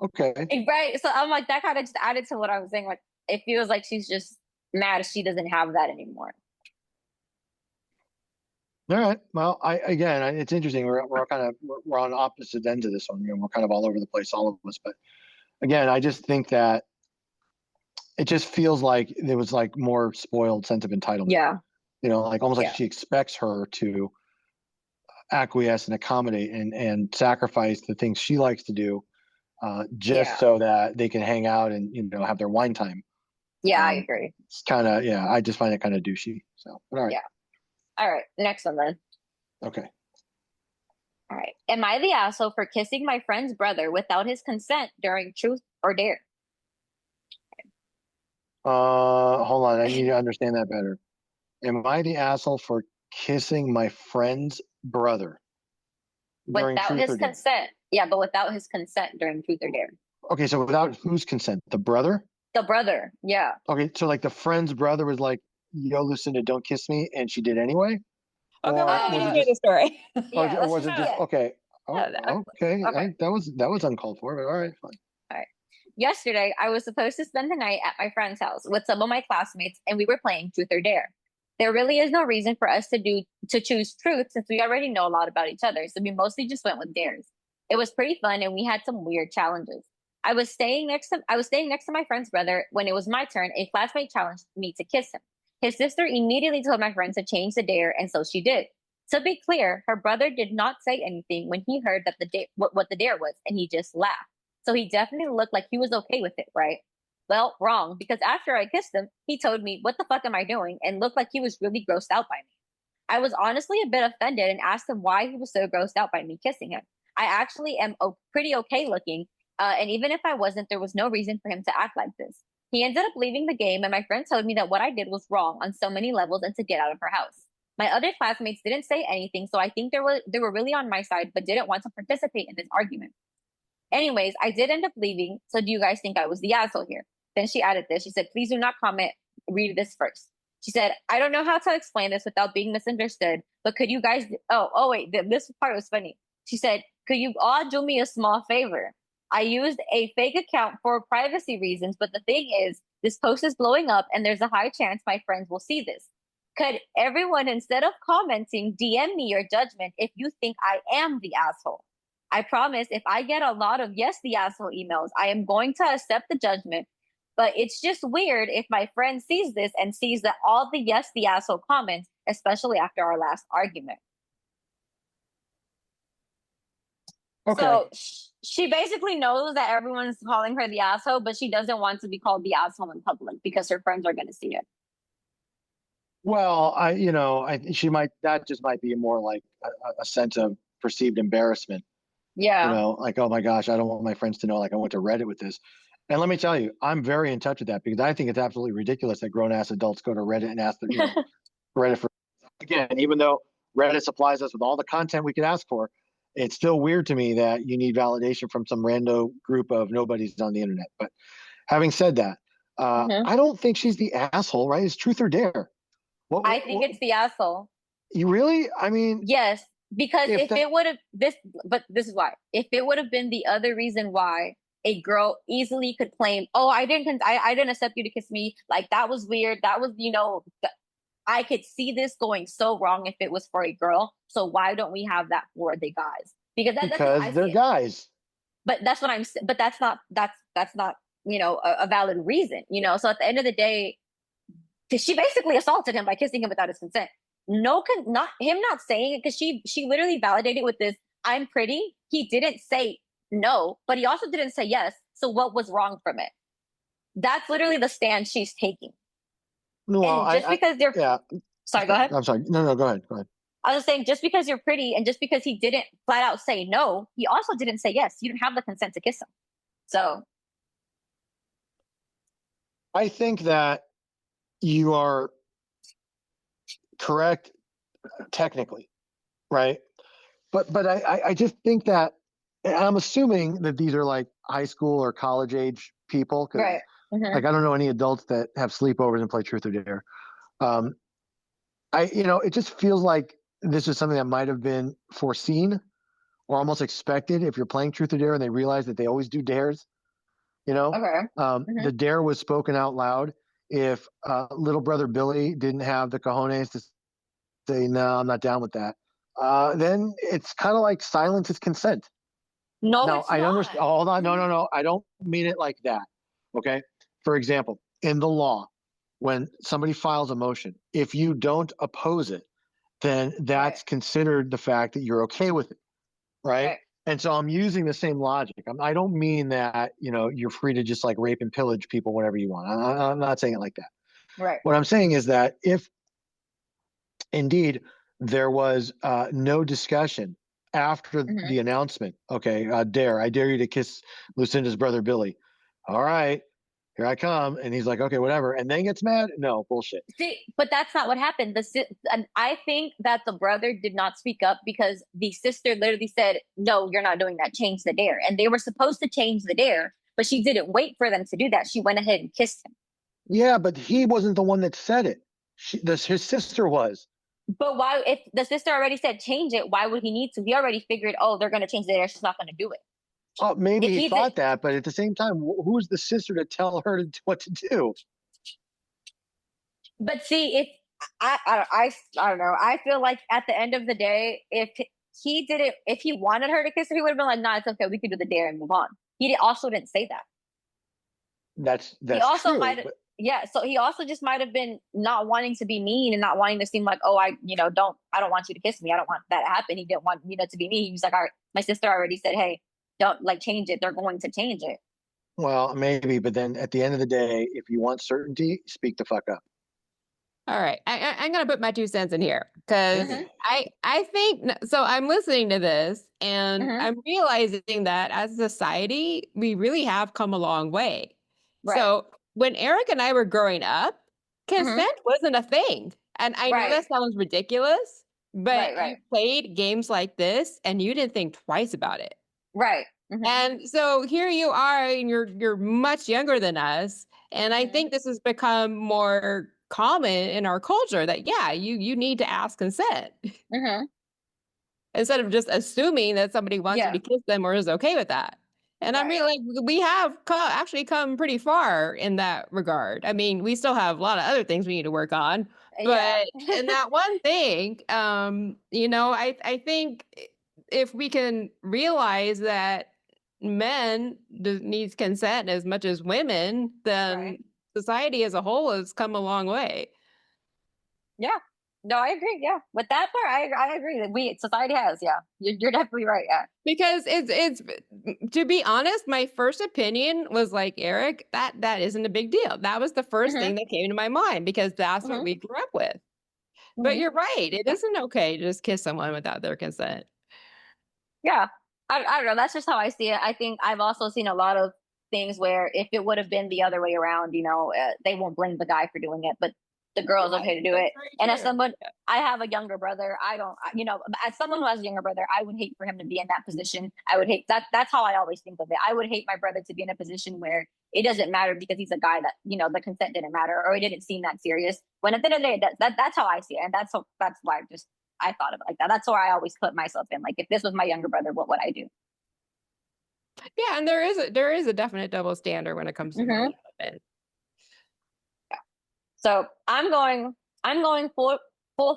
S3: Okay.
S1: Right. So I'm like, that kind of just added to what I was saying. Like, it feels like she's just mad she doesn't have that anymore.
S3: All right. Well, it's interesting. We're kind of we're on opposite ends of this one. We're kind of all over the place, all of us. But again, I just think that it just feels like there was like more spoiled sense of entitlement.
S1: Yeah.
S3: Like almost like
S1: Yeah.
S3: she expects her to acquiesce and accommodate and sacrifice the things she likes to do, just
S1: Yeah.
S3: so that they can hang out and have their wine time.
S1: Yeah, I agree.
S3: It's kind of I just find it kind of douchey. So, but all right.
S1: Yeah. All right. Next one then.
S3: Okay.
S1: All right. Am I the asshole for kissing my friend's brother without his consent during truth or dare?
S3: Hold on. I need to understand that better. Am I the asshole for kissing my friend's brother during
S1: Without
S3: truth
S1: his
S3: or dare?
S1: consent. Yeah, but without his consent during truth or dare.
S3: Okay, so without whose consent? The brother?
S1: The brother, yeah.
S3: Okay, so like the friend's brother was like, "Yo, Lucinda, don't kiss me," and she did anyway,
S2: Okay,
S3: or
S2: let me
S3: was it
S2: just hear
S3: just,
S2: the story.
S1: Yeah,
S3: or
S1: let's
S3: was
S1: just
S3: it just
S1: yeah.
S3: okay? Oh,
S2: Yeah,
S3: okay,
S1: Okay.
S3: that was uncalled for, but all right, fine.
S1: All right. Yesterday, I was supposed to spend the night at my friend's house with some of my classmates, and we were playing Truth or Dare. There really is no reason for us to choose truth since we already know a lot about each other, so we mostly just went with dares. It was pretty fun, and we had some weird challenges. I was staying next to my friend's brother when it was my turn. A classmate challenged me to kiss him. His sister immediately told my friend to change the dare, and so she did. To be clear, her brother did not say anything when he heard that what the dare was, and he just laughed. So he definitely looked like he was okay with it, right? Well, wrong, because after I kissed him, he told me, "What the fuck am I doing?" and looked like he was really grossed out by me. I was honestly a bit offended and asked him why he was so grossed out by me kissing him. I actually am pretty okay looking, and even if I wasn't, there was no reason for him to act like this. He ended up leaving the game, and my friend told me that what I did was wrong on so many levels and to get out of her house. My other classmates didn't say anything, so I think they were really on my side, but didn't want to participate in this argument. Anyways, I did end up leaving. So do you guys think I was the asshole here? Then she added this. She said, "Please do not comment. Read this first." She said, "I don't know how to explain this without being misunderstood, but could you guys, wait, this part was funny." She said, "Could you all do me a small favor? I used a fake account for privacy reasons, but the thing is, this post is blowing up and there's a high chance my friends will see this. Could everyone, instead of commenting, DM me your judgment if you think I am the asshole? I promise if I get a lot of yes, the asshole emails, I am going to accept the judgment. But it's just weird if my friend sees this and sees that all the yes, the asshole comments, especially after our last argument."
S3: Okay,
S1: So she basically knows that everyone's calling her the asshole, but she doesn't want to be called the asshole in public because her friends are going to see it.
S3: well, she might, that just might be more like a sense of perceived embarrassment.
S1: Yeah.
S3: Like, oh my gosh, I don't want my friends to know, like, I went to Reddit with this. And let me tell you, I'm very in touch with that because I think it's absolutely ridiculous that grown ass adults go to Reddit and ask Reddit for, again, even though Reddit supplies us with all the content we could ask for, it's still weird to me that you need validation from some rando group of nobodies on the internet. But having said that,
S1: Mhm.
S3: I don't think she's the asshole, right? It's truth or dare.
S1: I think it's the asshole.
S3: You really? I mean,
S1: Yes, because
S3: if
S1: if
S3: that,
S1: it would have but this is why. If it would have been the other reason why a girl easily could claim, "Oh, I didn't accept you to kiss me. Like that was weird. That was, I could see this going so wrong if it was for a girl. So why don't we have that for the guys? Because that's how
S3: because
S1: I
S3: they're
S1: see it.
S3: guys.
S1: But that's what but that's not, a valid reason, So at the end of the day, she basically assaulted him by kissing him without his consent. No, not him not saying it because she literally validated with this. "I'm pretty." He didn't say no, but he also didn't say yes. So what was wrong from it? That's literally the stand she's taking.
S3: Well,
S1: And just because they're
S3: yeah.
S1: sorry, go ahead.
S3: I'm sorry. No, go ahead. Go ahead.
S1: I was saying just because you're pretty and just because he didn't flat out say no, he also didn't say yes. You didn't have the consent to kiss him. So
S3: I think that you are correct technically, right? But I just think that, and I'm assuming that these are like high school or college age people because
S1: right.
S3: like I don't know any adults that have sleepovers and play truth or dare. Um, it just feels like this is something that might have been foreseen or almost expected if you're playing truth or dare and they realize that they always do dares.
S1: Okay.
S3: The dare was spoken out loud. If little brother Billy didn't have the cojones to say no, I'm not down with that, then it's kind of like silence is consent.
S1: No,
S3: Now
S1: it's
S3: I
S1: not.
S3: understand. Hold on, no, I don't mean it like that. Okay. For example, in the law, when somebody files a motion, if you don't oppose it, then that's
S1: Right.
S3: considered the fact that you're okay with it, right?
S1: Right.
S3: And so I'm using the same logic. I don't mean that you're free to just like rape and pillage people whenever you want. I'm not saying it like that.
S1: Right.
S3: What I'm saying is that if indeed there was no discussion after
S1: Mhm.
S3: the announcement, okay, I dare you to kiss Lucinda's brother Billy. All right, here I come. And he's like, okay, whatever. And then gets mad. No, bullshit.
S1: See, but that's not what happened. And I think that the brother did not speak up because the sister literally said, "No, you're not doing that. Change the dare." And they were supposed to change the dare, but she didn't wait for them to do that. She went ahead and kissed him.
S3: Yeah, but he wasn't the one that said it. His sister was.
S1: But why, if the sister already said change it, why would he need to? He already figured, oh, they're going to change it. They're just not going to do it.
S3: Oh, maybe
S1: If
S3: he
S1: he
S3: thought
S1: did,
S3: that, but at the same time, who's the sister to tell her what to do?
S1: but see, if I don't know. I feel like at the end of the day, if he didn't, if he wanted her to kiss her, he would have been like, "Nah, it's okay. We can do the dare and move on." Also didn't say that.
S3: That's
S1: He also
S3: true.
S1: might have, yeah. So he also just might have been not wanting to be mean and not wanting to seem like, oh, I don't want you to kiss me. I don't want that to happen. He didn't want to be me. He was like, all right, my sister already said, hey, don't like change it. They're going to change it.
S3: Well, maybe, but then at the end of the day, if you want certainty, speak the fuck up.
S2: All right, I'm gonna put my 2 cents in here because
S1: Mhm.
S2: I think so. I'm listening to this and
S1: Mhm.
S2: I'm realizing that as a society, we really have come a long way.
S1: Right.
S2: So when Eric and I were growing up,
S1: Mhm.
S2: consent wasn't a thing, and I know
S1: Right.
S2: that sounds ridiculous, but
S1: Right.
S2: you played games like this and you didn't think twice about it.
S1: Right. Mhm.
S2: And so here you are, and you're much younger than us. And I
S1: Mhm.
S2: think this has become more common in our culture that yeah, you need to ask consent
S1: Mhm.
S2: instead of just assuming that somebody wants you
S1: Yeah.
S2: to kiss them or is okay with that. And I'm
S1: Right.
S2: really like we have actually come pretty far in that regard. I mean, we still have a lot of other things we need to work on,
S1: Yeah.
S2: but in that one thing, I think if we can realize that men needs consent as much as women, then
S1: Right.
S2: society as a whole has come a long way.
S1: Yeah. No, I agree. Yeah. With that part, I agree that society has. Yeah. You're definitely right. Yeah.
S2: Because it's to be honest, my first opinion was like, Eric, that isn't a big deal. That was the first
S1: Mhm.
S2: thing that came to my mind because that's what
S1: Mhm.
S2: we grew up with. But
S1: Mhm.
S2: you're right, it isn't okay to just kiss someone without their consent.
S1: Yeah. I don't know. That's just how I see it. I think I've also seen a lot of things where if it would have been the other way around, they won't blame the guy for doing it, but the girl's
S2: Right,
S1: okay to do
S2: that's
S1: it.
S2: very
S1: And as
S2: true.
S1: someone,
S2: Yeah.
S1: I have a younger brother. I don't, as someone who has a younger brother, I would hate for him to be in that position. I would hate that. That's how I always think of it. I would hate my brother to be in a position where it doesn't matter because he's a guy that, the consent didn't matter or it didn't seem that serious. When at the end of the day, that's how I see it. And that's why I thought of it like that. That's where I always put myself in. Like, if this was my younger brother, what would I do?
S2: Yeah, and there is a definite double standard when it comes to
S1: Hmm.
S2: money. And
S1: So I'm going full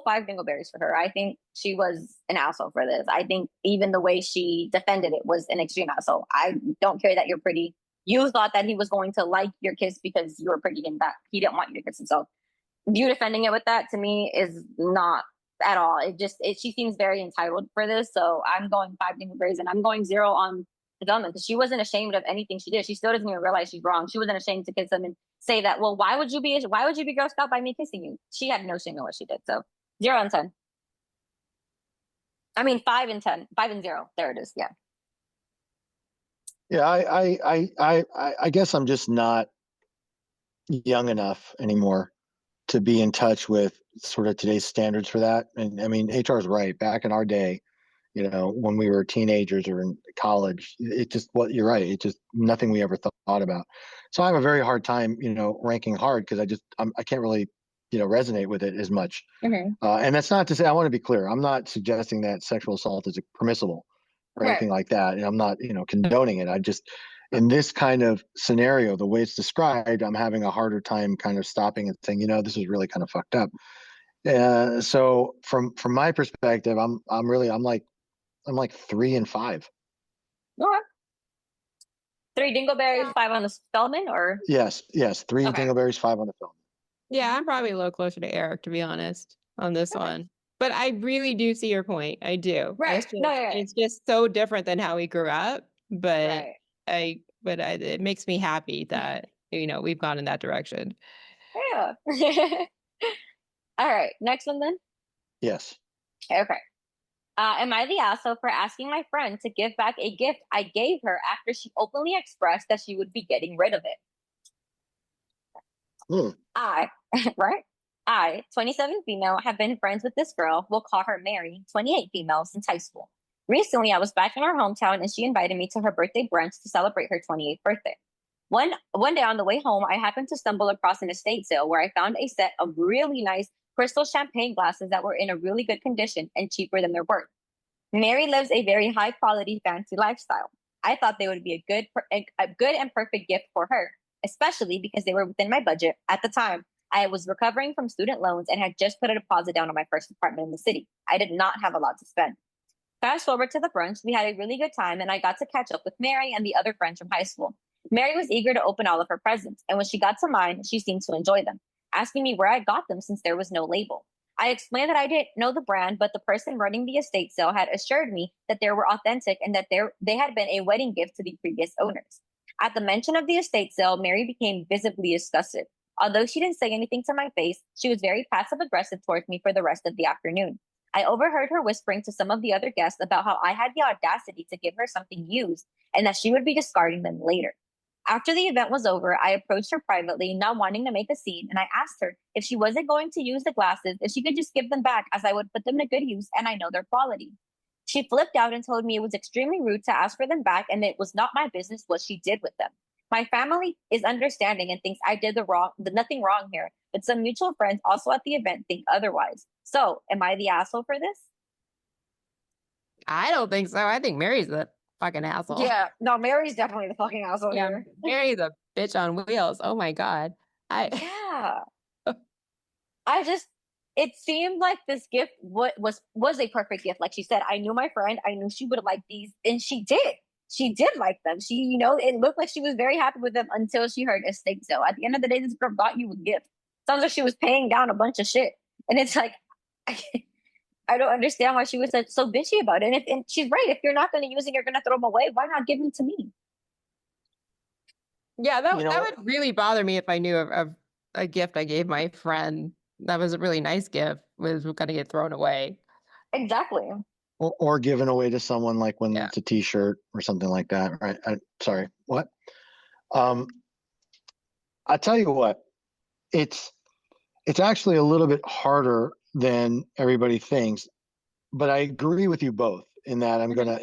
S1: five dingleberries for her. I think she was an asshole for this. I think even the way she defended it was an extreme asshole. I don't care that you're pretty. You thought that he was going to like your kiss because you were pretty and that he didn't want you to kiss himself. You defending it with that to me is not at all. She seems very entitled for this. So I'm going five dingleberries and I'm going zero on development because she wasn't ashamed of anything she did. She still doesn't even realize she's wrong. She wasn't ashamed to kiss him and say that. Well, why would you be grossed out by me kissing you? She had no shame in what she did. So 0 and 10. I mean 5 and 10, 5 and 0. There it is. Yeah.
S3: Yeah, I guess I'm just not young enough anymore to be in touch with sort of today's standards for that. And I mean, HR is right. Back in our day, when we were teenagers or in college, it just what you're right. It just nothing we ever thought about. So I have a very hard time, ranking hard because I can't really, resonate with it as much.
S1: Mm-hmm.
S3: And that's not to say I want to be clear. I'm not suggesting that sexual assault is permissible or
S1: Right.
S3: anything like that. And I'm not, condoning it. I just in this kind of scenario, the way it's described, I'm having a harder time kind of stopping and saying, this is really kind of fucked up. So from my perspective, I'm like 3 and 5.
S1: Okay. 3 dingleberries,
S2: yeah,
S1: 5 on the Spellman, or
S3: Yes, three
S1: okay.
S3: dingleberries, 5 on the film.
S2: yeah, I'm probably a little closer to Eric to be honest on this
S1: Okay.
S2: one. But I really do see your point. I do.
S1: Right. No, you're right.
S2: It's just so different than how we grew up. But
S1: Right.
S2: it makes me happy that we've gone in that direction.
S1: Yeah. All right. Next one then.
S3: Yes.
S1: Okay. Am I the asshole for asking my friend to give back a gift I gave her after she openly expressed that she would be getting rid of it?
S3: Hmm.
S1: Right? 27 female, have been friends with this girl. We'll call her Mary, 28 female, since high school. Recently, I was back in our hometown and she invited me to her birthday brunch to celebrate her 28th birthday. One day on the way home, I happened to stumble across an estate sale where I found a set of really nice crystal champagne glasses that were in a really good condition and cheaper than their worth. Mary lives a very high quality fancy lifestyle. I thought they would be a good and perfect gift for her, especially because they were within my budget. At the time, I was recovering from student loans and had just put a deposit down on my first apartment in the city. I did not have a lot to spend. Fast forward to the brunch, we had a really good time, and I got to catch up with Mary and the other friends from high school. Mary was eager to open all of her presents, and when she got to mine, she seemed to enjoy them, asking me where I got them since there was no label. I explained that I didn't know the brand, but the person running the estate sale had assured me that they were authentic and that they had been a wedding gift to the previous owners. At the mention of the estate sale, Mary became visibly disgusted. Although she didn't say anything to my face, she was very passive aggressive towards me for the rest of the afternoon. I overheard her whispering to some of the other guests about how I had the audacity to give her something used and that she would be discarding them later. After the event was over, I approached her privately, not wanting to make a scene, and I asked her if she wasn't going to use the glasses, if she could just give them back, as I would put them to good use and I know their quality. She flipped out and told me it was extremely rude to ask for them back and it was not my business what she did with them. My family is understanding and thinks I did nothing wrong here, but some mutual friends also at the event think otherwise. So, am I the asshole for this?
S2: I don't think so. I think Mary's the fucking asshole.
S1: Yeah, no, Mary's definitely the fucking asshole
S2: Yeah,
S1: here.
S2: Mary's a bitch on wheels. Oh my God.
S1: Yeah. I just it seemed like this gift was a perfect gift. Like she said, I knew my friend, I knew she would like these, and she did. She did like them. She, it looked like she was very happy with them until she heard estate sale. At the end of the day, this girl got you a gift. Sounds like she was paying down a bunch of shit. And it's like I don't understand why she was so bitchy about it. And she's right. If you're not going to use it, you're going to throw them away. Why not give them to me?
S2: Yeah, that
S3: You know,
S2: would really bother me if I knew of a gift I gave my friend that was a really nice gift was going to get thrown away.
S1: Exactly.
S3: or given away to someone, like when
S2: Yeah.
S3: it's a T-shirt or something like that, right? Sorry, what? I tell you what, it's actually a little bit harder than everybody thinks, but I agree with you both in that I'm gonna,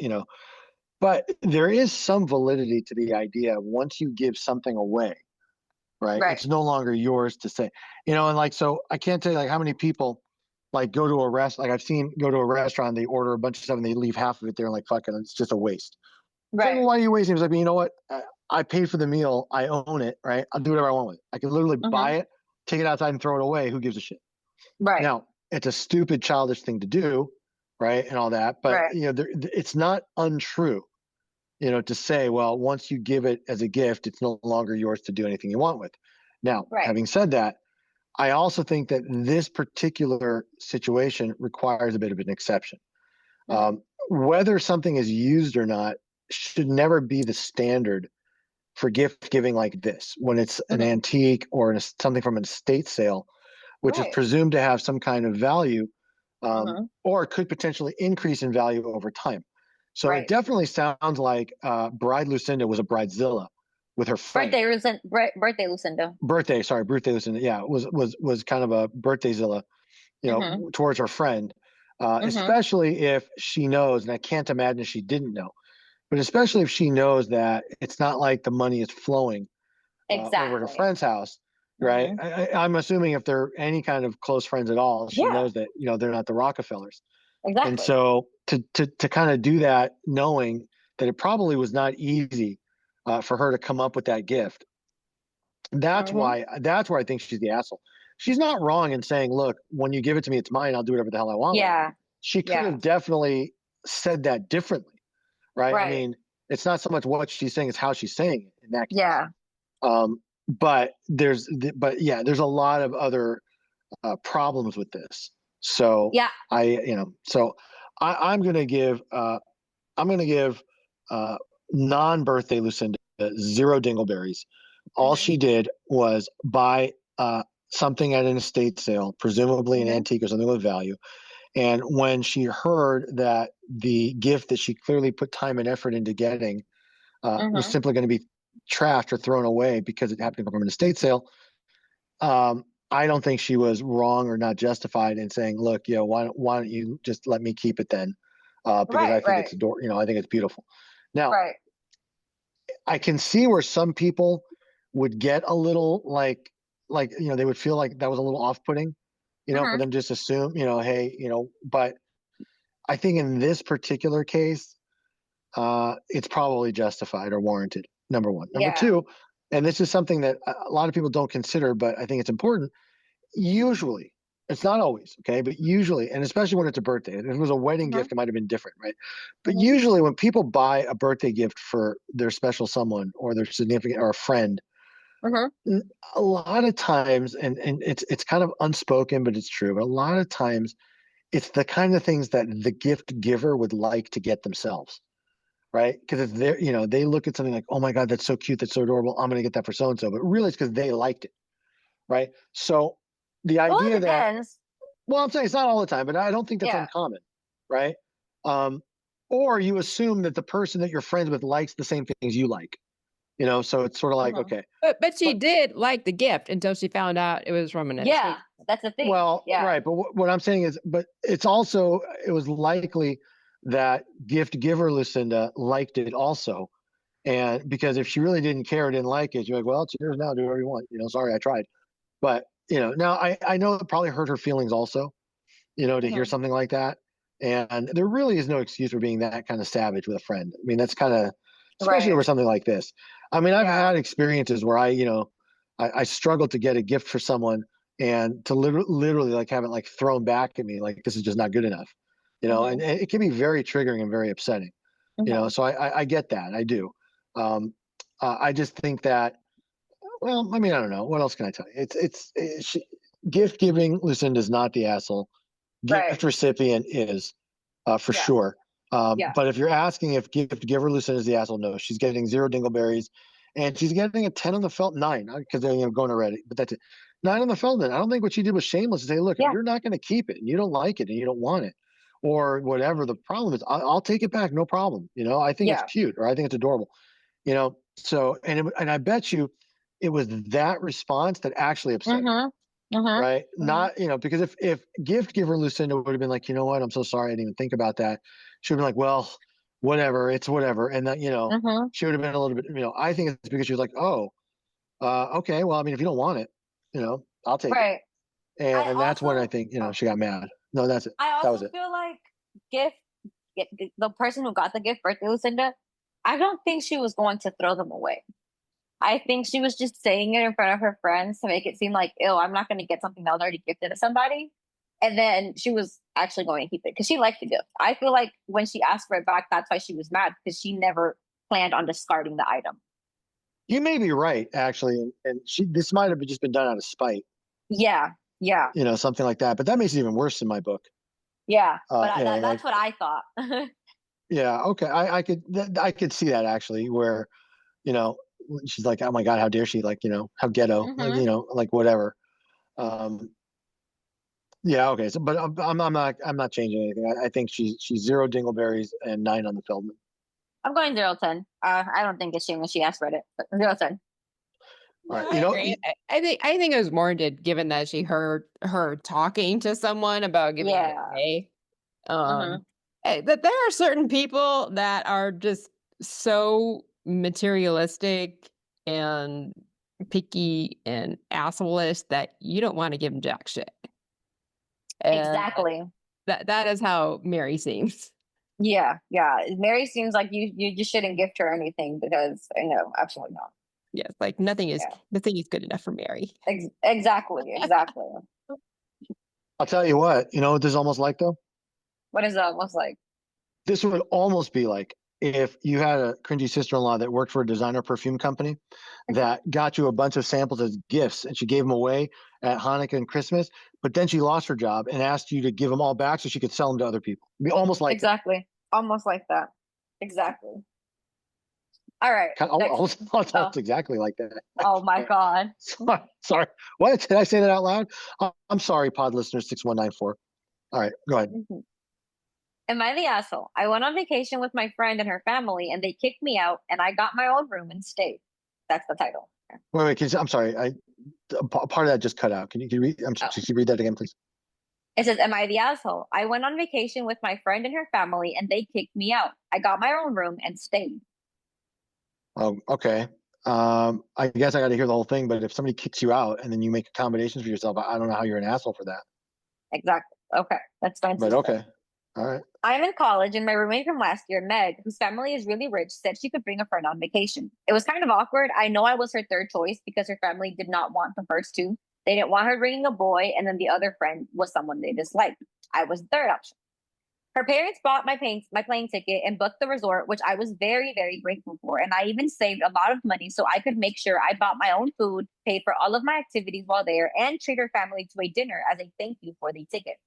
S3: but there is some validity to the idea. Once you give something away, right,
S1: Right.
S3: it's no longer yours to say, and like, so I can't tell you like how many people like go to a like I've seen go to a restaurant, they order a bunch of stuff and they leave half of it there and like, fucking, it's just a waste. It's like,
S1: Right.
S3: well, why are you wasting it? It's like, you know what? I paid for the meal. I own it, right? I'll do whatever I want with it. I can literally buy it, take it outside and throw it away. Who gives a shit?
S1: Right.
S3: Now, it's a stupid, childish thing to do, right? And all that. But,
S1: Right.
S3: it's not untrue, to say, well, once you give it as a gift, it's no longer yours to do anything you want with. Now,
S1: Right.
S3: having said that, I also think that this particular situation requires a bit of an exception. Whether something is used or not should never be the standard for gift giving like this, when it's an antique or something from an estate sale, which is
S1: Right.
S3: presumed to have some kind of value, or could potentially increase in value over time. So
S1: Right.
S3: it definitely sounds like Bride Lucinda was a bridezilla with her friend.
S1: Birthday Lucinda.
S3: Birthday Lucinda. Yeah, was kind of a birthdayzilla, towards her friend, especially if she knows, and I can't imagine she didn't know, but especially if she knows that it's not like the money is flowing over her
S1: Exactly.
S3: friend's house, right? I'm assuming if they're any kind of close friends at all, she
S1: Yeah.
S3: knows that they're not the Rockefellers,
S1: Exactly.
S3: and so to kind of do that, knowing that it probably was not easy for her to come up with that gift. That's why. That's where I think she's the asshole. She's not wrong in saying, "Look, when you give it to me, it's mine. I'll do whatever the hell I want."
S1: Yeah.
S3: She could have definitely said that differently, right? I mean, it's not so much what she's saying; it's how she's saying it in that case.
S1: Yeah.
S3: But there's a lot of other problems with this. So
S1: Yeah.
S3: I'm gonna give non-birthday Lucinda 0 dingleberries. All she did was buy something at an estate sale, presumably an antique or something with value. And when she heard that the gift that she clearly put time and effort into getting was simply going to be trashed or thrown away because it happened to come from an estate sale, I don't think she was wrong or not justified in saying, "Look, why don't you just let me keep it then?" Because I think it's I think it's beautiful. Now, I can see where some people would get a little like they would feel like that was a little off-putting, for
S1: Mhm.
S3: them just assume, hey, but I think in this particular case, it's probably justified or warranted. Number one. Number
S1: Yeah.
S3: two, and this is something that a lot of people don't consider, but I think it's important. Usually, it's not always, okay, but usually, and especially when it's a birthday. If it was a wedding
S1: Mhm.
S3: gift, it might have been different, right? But
S1: Mhm.
S3: usually, when people buy a birthday gift for their special someone or their significant or a friend,
S1: Mhm.
S3: a lot of times, and it's kind of unspoken, but it's true. But a lot of times, it's the kind of things that the gift giver would like to get themselves, right? Because it's their, they look at something like, oh my God, that's so cute, that's so adorable. I'm going to get that for so and so. But really, it's because they liked it, right? So the
S1: Well, it
S3: idea that,
S1: depends.
S3: well, I'm saying it's not all the time, but I don't think that's
S1: Yeah.
S3: uncommon, right? Um, or you assume that the person that you're friends with likes the same things you like, so it's sort of like,
S1: Mhm.
S3: okay.
S2: But she
S3: But
S2: did like the gift until she found out it was from an
S1: Yeah,
S2: escape.
S1: that's the thing.
S3: well,
S1: Yeah.
S3: right, but what I'm saying is, but it was likely that gift giver Lucinda liked it also. And because if she really didn't care or didn't like it, you're like, well, it's yours now, do whatever you want, sorry, I tried. But, now I know it probably hurt her feelings also, to hear
S1: Mhm.
S3: something like that. And there really is no excuse for being that kind of savage with a friend. I mean, that's kind of, especially
S1: Right.
S3: over something like this. I mean, I've
S1: Yeah.
S3: had experiences where I struggled to get a gift for someone and to literally like have it like thrown back at me, like this is just not good enough, and
S1: Mhm.
S3: it can be very triggering and very upsetting,
S1: Mhm.
S3: so I get that. I do. Um, I just think that, well, I mean, I don't know. What else can I tell you? Gift giving, Lucinda is not the asshole.
S1: Right.
S3: Gift recipient is, for
S1: Yeah.
S3: sure.
S1: Yeah.
S3: But if you're asking if gift giver Lucinda is the asshole, no, she's getting 0 dingleberries, and she's getting a 10 on the felt 9 because they're going already. But that's it. 9 on the Feldman. I don't think what she did was shameless to say, look, if
S1: Yeah.
S3: you're not going to keep it and you don't like it and you don't want it, or whatever the problem is, I'll take it back, no problem. I think it's
S1: Yeah.
S3: cute or I think it's adorable. So and I bet you it was that response that actually upset her,
S1: Mhm. Mhm.
S3: right?
S1: Mhm.
S3: Not, because if gift giver Lucinda would have been like, you know what, I'm so sorry, I didn't even think about that. She would have been like, well, whatever, it's whatever, and that,
S1: Mhm.
S3: she would have been a little bit, I think it's because she was like, oh, okay, well, I mean, if you don't want it, I'll take it,
S1: Right. I
S3: and that's when I
S1: also
S3: think,
S1: oh,
S3: she got mad. No, that's it.
S1: I
S3: That was
S1: also
S3: it.
S1: feel like gift the person who got the gift birthday Lucinda, I don't think she was going to throw them away. I think she was just saying it in front of her friends to make it seem like, "Ew, I'm not going to get something that was already gifted to somebody." And then she was actually going to keep it because she liked the gift. I feel like when she asked for it back, that's why she was mad because she never planned on discarding the item.
S3: You may be right, actually, and this might have just been done out of spite,
S1: Yeah, yeah,
S3: something like that. But that makes it even worse in my book.
S1: yeah. But
S3: Like,
S1: that's what I thought.
S3: yeah, okay, I could see that actually, where you know she's like, oh my God, how dare she, like, how ghetto, like,
S1: Hmm.
S3: like whatever. um yeah, okay, so but I'm not changing anything. I think she's 0 dingleberries and 9 on the Feldman.
S1: I'm going 0-10. I don't think it's shameless she asked for it, but 0-10.
S3: All
S2: Yeah,
S3: right,
S2: I agree. I think it was warranted given that she heard her talking to someone about giving it
S1: Yeah.
S2: away.
S1: Hmm.
S2: That there are certain people that are just so materialistic and picky and assholeish that you don't want to give them jack shit. And
S1: Exactly.
S2: that is how Mary seems.
S1: Yeah, yeah. Mary seems like you just shouldn't gift her anything because I know absolutely not.
S2: Yes, like
S1: Yeah.
S2: nothing is good enough for Mary.
S1: Exactly. Exactly.
S3: I'll tell you what, what this is almost like though.
S1: What is that? What's like?
S3: This would almost be like if you had a cringy sister-in-law that worked for a designer perfume company that got you a bunch of samples as gifts and she gave them away at Hanukkah and Christmas, but then she lost her job and asked you to give them all back so she could sell them to other people. It'd be almost like that.
S1: Exactly. Almost like that. Exactly. All right. Next
S3: Almost,
S1: one. Oh.
S3: almost exactly like that.
S1: Oh my God.
S3: Sorry. What did I say that out loud? I'm sorry, pod listener 6194. All right, go ahead.
S1: Mhm. Am I the asshole? I went on vacation with my friend and her family, and they kicked me out, and I got my own room and stayed. That's the title.
S3: Wait. I'm sorry. Part of that just cut out. Can you read?
S1: Oh.
S3: Can you read that again, please?
S1: It says, "Am I the asshole? I went on vacation with my friend and her family, and they kicked me out. I got my own room and stayed."
S3: Oh, okay. I guess I got to hear the whole thing, but if somebody kicks you out and then you make accommodations for yourself, I don't know how you're an asshole for that.
S1: Exactly. Okay, that's fine.
S3: But okay, all right.
S1: I'm in college, and my roommate from last year, Meg, whose family is really rich, said she could bring a friend on vacation. It was kind of awkward. I know I was her third choice because her family did not want the first two. They didn't want her bringing a boy, and then the other friend was someone they disliked. I was the third option. Her parents bought my plane ticket and booked the resort, which I was very, very grateful for. And I even saved a lot of money so I could make sure I bought my own food, paid for all of my activities while there, and treat her family to a dinner as a thank you for the ticket.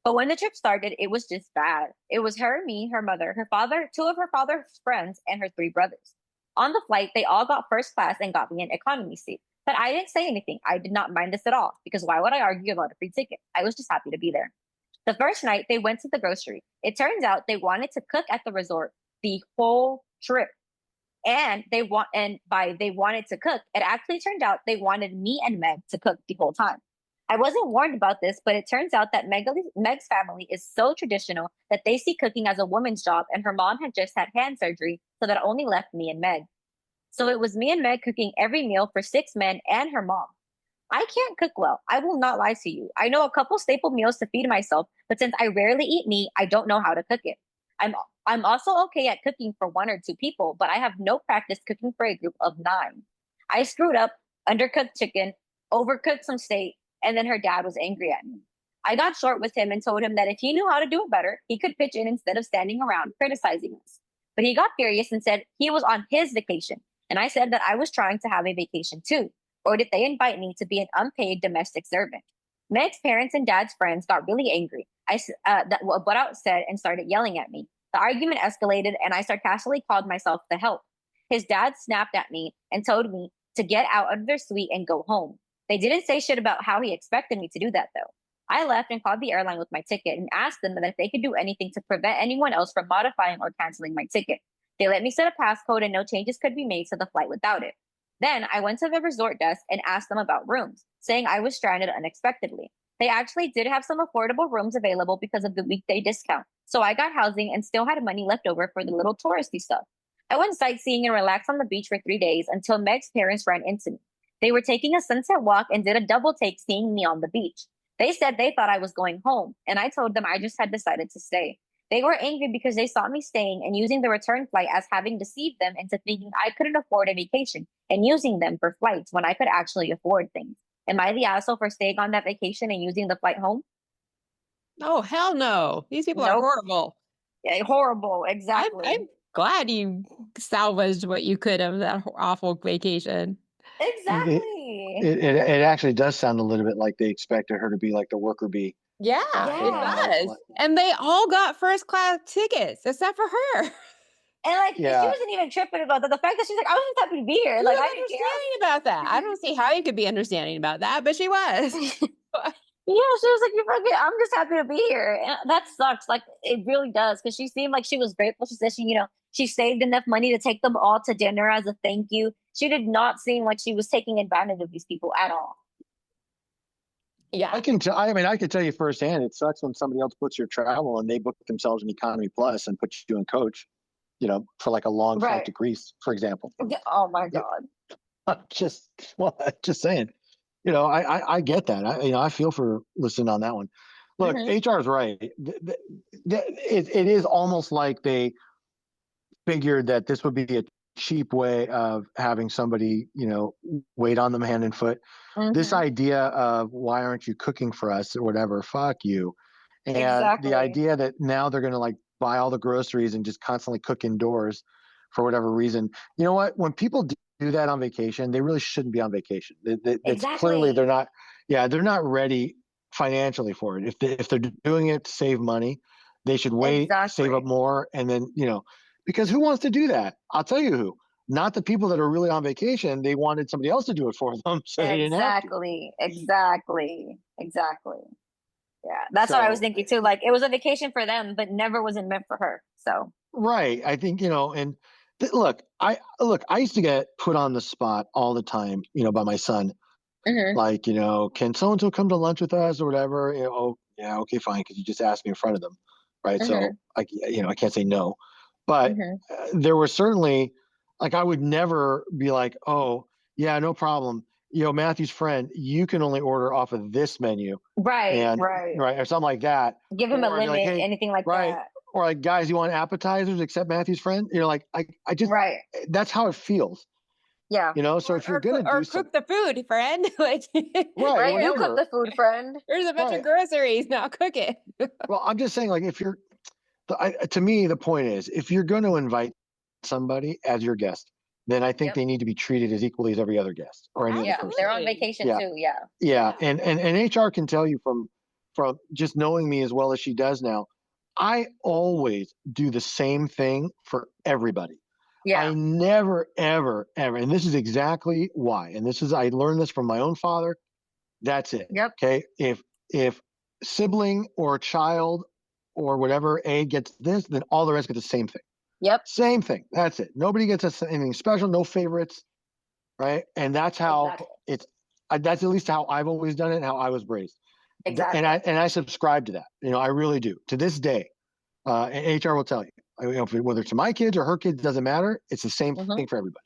S1: But when the trip started, it was just bad. It was her, me, her mother, her father, two of her father's friends, and her three brothers. On the flight, they all got first class and got me an economy seat. But I didn't say anything. I did not mind this at all because why would I argue about a free ticket? I was just happy to be there. The first night, they went to the grocery. It turns out they wanted to cook at the resort the whole trip. And they wanted to cook, it actually turned out they wanted me and Meg to cook the whole time. I wasn't warned about this, but it turns out that Meg's family is so traditional that they see cooking as a woman's job, and her mom had just had hand surgery, so that only left me and Meg. So it was me and Meg cooking every meal for six men and her mom. I can't cook well. I will not lie to you. I know a couple staple meals to feed myself, but since I rarely eat meat, I don't know how to cook it. I'm I'm also okay at cooking for one or two people, but I have no practice cooking for a group of nine. I screwed up, undercooked chicken, overcooked some steak, and then her dad was angry at me. I got short with him and told him that if he knew how to do it better, he could pitch in instead of standing around criticizing us. But he got furious and said he was on his vacation, and I said that I was trying to have a vacation too. Or did they invite me to be an unpaid domestic servant? Meg's parents and dad's friends got really angry. What I said and started yelling at me. The argument escalated, and I sarcastically called myself the help. His dad snapped at me and told me to get out of their suite and go home. They didn't say shit about how he expected me to do that, though. I left and called the airline with my ticket and asked them that if they could do anything to prevent anyone else from modifying or canceling my ticket. They let me set a passcode and no changes could be made to the flight without it. Then I went to the resort desk and asked them about rooms, saying I was stranded unexpectedly. They actually did have some affordable rooms available because of the weekday discount, so I got housing and still had money left over for the little touristy stuff. I went sightseeing and relaxed on the beach for 3 days until Meg's parents ran into me. They were taking a sunset walk and did a double take seeing me on the beach. They said they thought I was going home, and I told them I just had decided to stay. They were angry because they saw me staying and using the return flight as having deceived them into thinking I couldn't afford a vacation and using them for flights when I could actually afford things. Am I the asshole for staying on that vacation and using the flight home?
S2: Oh, hell no. These people are
S1: Nope.
S2: horrible.
S1: Yeah, horrible, exactly.
S2: I'm glad you salvaged what you could of that awful vacation.
S1: Exactly.
S3: It actually does sound a little bit like they expected her to be like the worker bee.
S2: Yeah,
S1: Yeah.
S2: it does. And they all got first class tickets except for her.
S1: And like she
S3: Yeah.
S1: wasn't even tripping about that. The fact that she's like, I was just happy to be here.
S2: She
S1: Like
S2: was
S1: I didn't care.
S2: understanding about that. I don't see how you could be understanding about that, but she was.
S1: Yeah, she was like, "You fucking, I'm just happy to be here," and that sucks. Like it really does, because she seemed like she was grateful. She said she saved enough money to take them all to dinner as a thank you. She did not seem like she was taking advantage of these people at all.
S2: Yeah.
S3: I can tell you firsthand, it sucks when somebody else puts your travel and they book themselves an economy plus and put you in coach, for like a long flight
S1: Right.
S3: to Greece, for example.
S1: Oh my god.
S3: Just saying. I get that. I feel for listening on that one. Look,
S1: Mhm.
S3: HR is right. It is almost like they figured that this would be a cheap way of having somebody, wait on them hand and foot. This
S1: Mhm.
S3: idea of why aren't you cooking for us or whatever, fuck you. And
S1: Exactly.
S3: the idea that now they're going to like buy all the groceries and just constantly cook indoors for whatever reason. You know what? When people do that on vacation, they really shouldn't be on vacation. It's clearly
S1: Exactly.
S3: they're not ready financially for it. If they're doing it to save money, they should wait, save up
S1: Exactly.
S3: more, and then because who wants to do that? I'll tell you who. Not the people that are really on vacation. They wanted somebody else to do it for them, so they didn't have to.
S1: Exactly. Yeah, that's what I was
S3: So
S1: thinking too. Like it was a vacation for them, but never was it meant for her. So
S3: right, I think and look, I used to get put on the spot all the time, by my son.
S1: Mhm.
S3: Like, can so and so come to lunch with us or whatever? Oh, yeah, okay, fine, because you just asked me in front of them, right? So
S1: Mhm.
S3: I can't say no. But
S1: Mhm.
S3: there were certainly Like I would never be like, oh yeah, no problem. Matthew's friend, you can only order off of this menu,
S1: Right,
S3: and
S1: right.
S3: right or something like that.
S1: Give him a
S3: Or I'd be like,
S1: limit,
S3: hey,
S1: anything like
S3: right,
S1: that.
S3: or like, guys, you want appetizers except Matthew's friend? Like I just
S1: Right.
S3: that's how it feels.
S1: Yeah.
S3: So if you're gonna do
S2: Or
S3: something,
S2: cook the food, friend. Like,
S3: right,
S1: Right. You cook
S3: whatever,
S1: the food, friend.
S2: there's a bunch
S3: right.
S2: of groceries. Now cook it.
S3: Well, I'm just saying, like, if you're, to me, the point is, if you're going to invite somebody as your guest, then I think
S1: Yep.
S3: they need to be treated as equally as every other guest or any other
S1: Yeah.
S3: person.
S1: They're on
S2: Absolutely.
S1: vacation
S3: Yeah,
S1: too. Yeah.
S3: yeah,
S2: Yeah.
S3: and HR can tell you from just knowing me as well as she does now, I always do the same thing for everybody.
S1: Yeah.
S3: I never, ever, ever, and this is exactly why. And I learned this from my own father. That's it.
S1: Yep.
S3: Okay. If sibling or child or whatever A gets this, then all the rest get the same thing.
S1: Yep.
S3: Same thing. That's it. Nobody gets us anything special. No favorites. Right. And that's how
S1: Exactly.
S3: it's. That's at least how I've always done it. And how I was raised.
S1: Exactly.
S3: And I subscribe to that. I really do. To this day, and HR will tell you. Whether it's to my kids or her kids, doesn't matter. It's the same
S1: Mm-hmm.
S3: thing for everybody.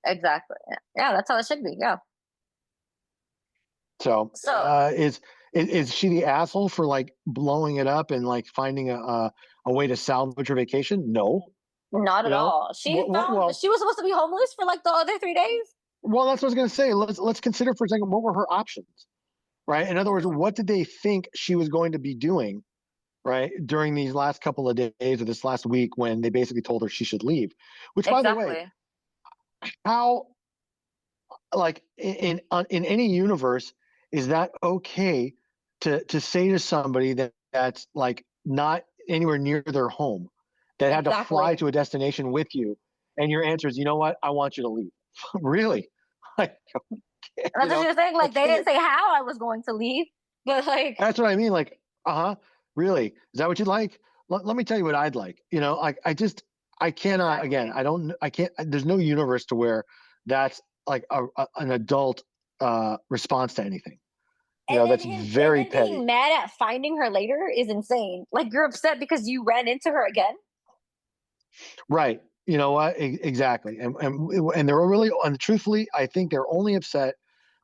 S1: Exactly. Yeah. That's how it should be. Yeah.
S3: So,
S1: So
S3: is she the asshole for like blowing it up and like finding a way to salvage her vacation? No.
S1: not at all. She found she was supposed to be homeless for like the other 3 days.
S3: Well, that's what I was going to say. Let's consider for a second, what were her options, right? In other words, what did they think she was going to be doing, right, during these last couple of days or this last week when they basically told her she should leave? Which, by the way, how, like in any universe, is that okay to say to somebody that's like not anywhere near their home, that had to fly to a destination with you, and your answer is, you know what, I want you to leave? Really? Like,
S1: That's what you're saying. Like they didn't say how I was going to leave, but like
S3: that's what I mean. Like, really? Is that what you'd like? Let me tell you what I'd like. I cannot. Again, I can't. There's no universe to where that's like an adult response to anything. That's very petty.
S1: Being mad at finding her later is insane. Like you're upset because you ran into her again.
S3: Right. You know what? Exactly. And they're really, and truthfully, I think they're only upset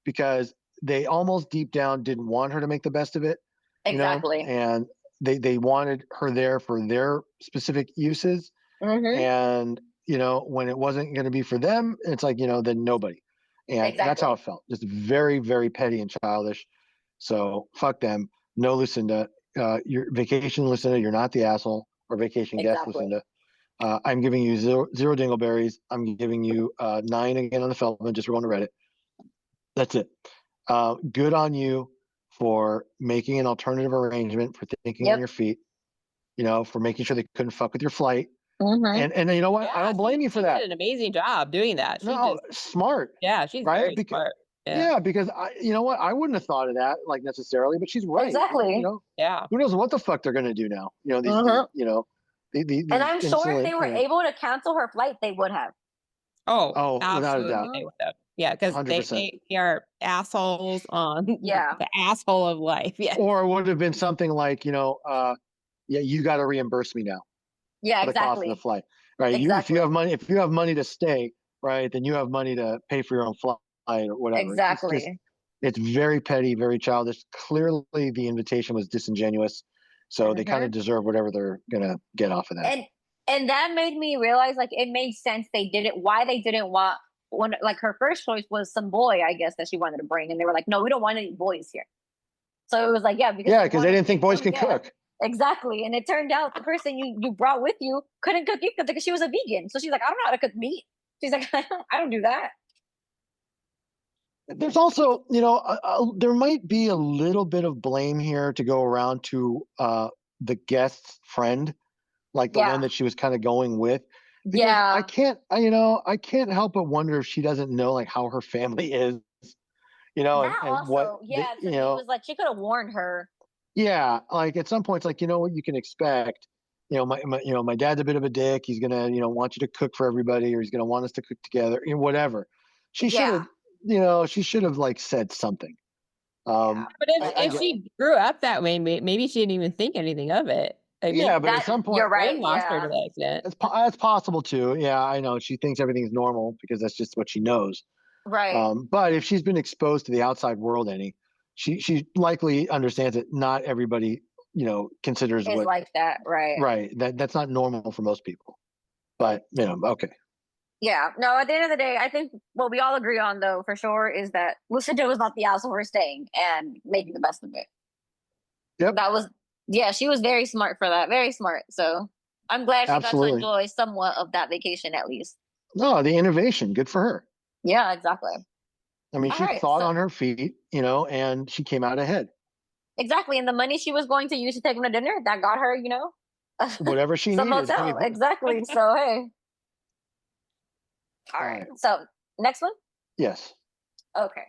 S3: because they almost deep down didn't want her to make the best of it.
S1: Exactly.
S3: And they wanted her there for their specific uses.
S1: Mm-hmm.
S3: And, when it wasn't going to be for them, it's like, then nobody. And that's how it felt. Just very, very petty and childish. So fuck them. No, Lucinda, your vacation, Lucinda, you're not the asshole, or vacation guest, Lucinda. I'm giving you zero dingleberries. I'm giving you 9 again on the Feldman, just for going to Reddit. That's it. Good on you for making an alternative arrangement, for thinking on your feet, for making sure they couldn't fuck with your flight.
S1: Mm-hmm.
S3: And you know what? I don't blame you for that.
S2: She did an amazing job doing that.
S3: Smart.
S2: Yeah, she's
S3: right?
S2: very smart.
S3: Yeah, because you know what? I wouldn't have thought of that like necessarily, but she's right.
S1: Exactly.
S2: Yeah.
S3: Who knows what the fuck they're gonna do now? These
S1: and I'm sure if they were able to cancel her flight, they would have.
S2: Oh,
S3: without a doubt.
S2: They would have. Yeah, because they are assholes on the asshole of life. Yeah.
S3: Or it would have been something like, you got to reimburse me now.
S1: Yeah,
S3: for the cost of the flight. Right.
S1: Exactly.
S3: If you have money to stay, right, then you have money to pay for your own flight or whatever.
S1: Exactly.
S3: It's very petty, very childish. Clearly the invitation was disingenuous. So they kind of deserve whatever they're gonna get off of that.
S1: And that made me realize, like, it made sense why they didn't want like her first choice was some boy, I guess, that she wanted to bring, and they were like, no, we don't want any boys here. So it was like, because
S3: they didn't think boys can cook.
S1: Exactly. And it turned out the person you brought with you couldn't cook either because she was a vegan. So she's like, I don't know how to cook meat. She's like, I don't do that.
S3: There's also, there might be a little bit of blame here to go around to the guest's friend, like the one that she was kind of going with. Because I can't help but wonder if she doesn't know like how her family is, and what
S1: he was like, she could have warned her.
S3: Yeah, like at some points, like what you can expect. My dad's a bit of a dick. He's gonna want you to cook for everybody, or he's gonna want us to cook together, whatever. She should have, she should have like said something.
S2: But if she grew up that way, maybe she didn't even think anything of it. I mean,
S3: Yeah, but at
S1: That
S3: some point,
S1: you're
S2: I
S1: right.
S2: wouldn't lost her
S1: Yeah.
S2: to that extent.
S3: that's possible too. Yeah, I know. She thinks everything's normal because that's just what she knows.
S1: Right.
S3: But if she's been exposed to the outside world, she likely understands that not everybody, considers
S1: It's
S3: what
S1: like that. Right.
S3: right. That's not normal for most people. But okay.
S1: Yeah. No, at the end of the day, I think what we all agree on, though, for sure, is that Lucinda was not the asshole for staying and making the best of it.
S3: Yep.
S1: That was, yeah, she was very smart for that. Very smart. So I'm glad she got to
S3: Absolutely.
S1: enjoy somewhat of that vacation at least.
S3: No, the innovation, good for her.
S1: Yeah, exactly.
S3: I mean,
S1: All
S3: she
S1: right.
S3: thought
S1: So
S3: on her feet, and she came out ahead.
S1: exactly. And the money she was going to use to take him to dinner, that got her,
S3: Whatever she
S1: some
S3: needed. I
S1: hotel.
S3: mean,
S1: Exactly. So, hey. All
S3: all
S1: right.
S3: right.
S1: So next one.
S3: Yes.
S1: Okay.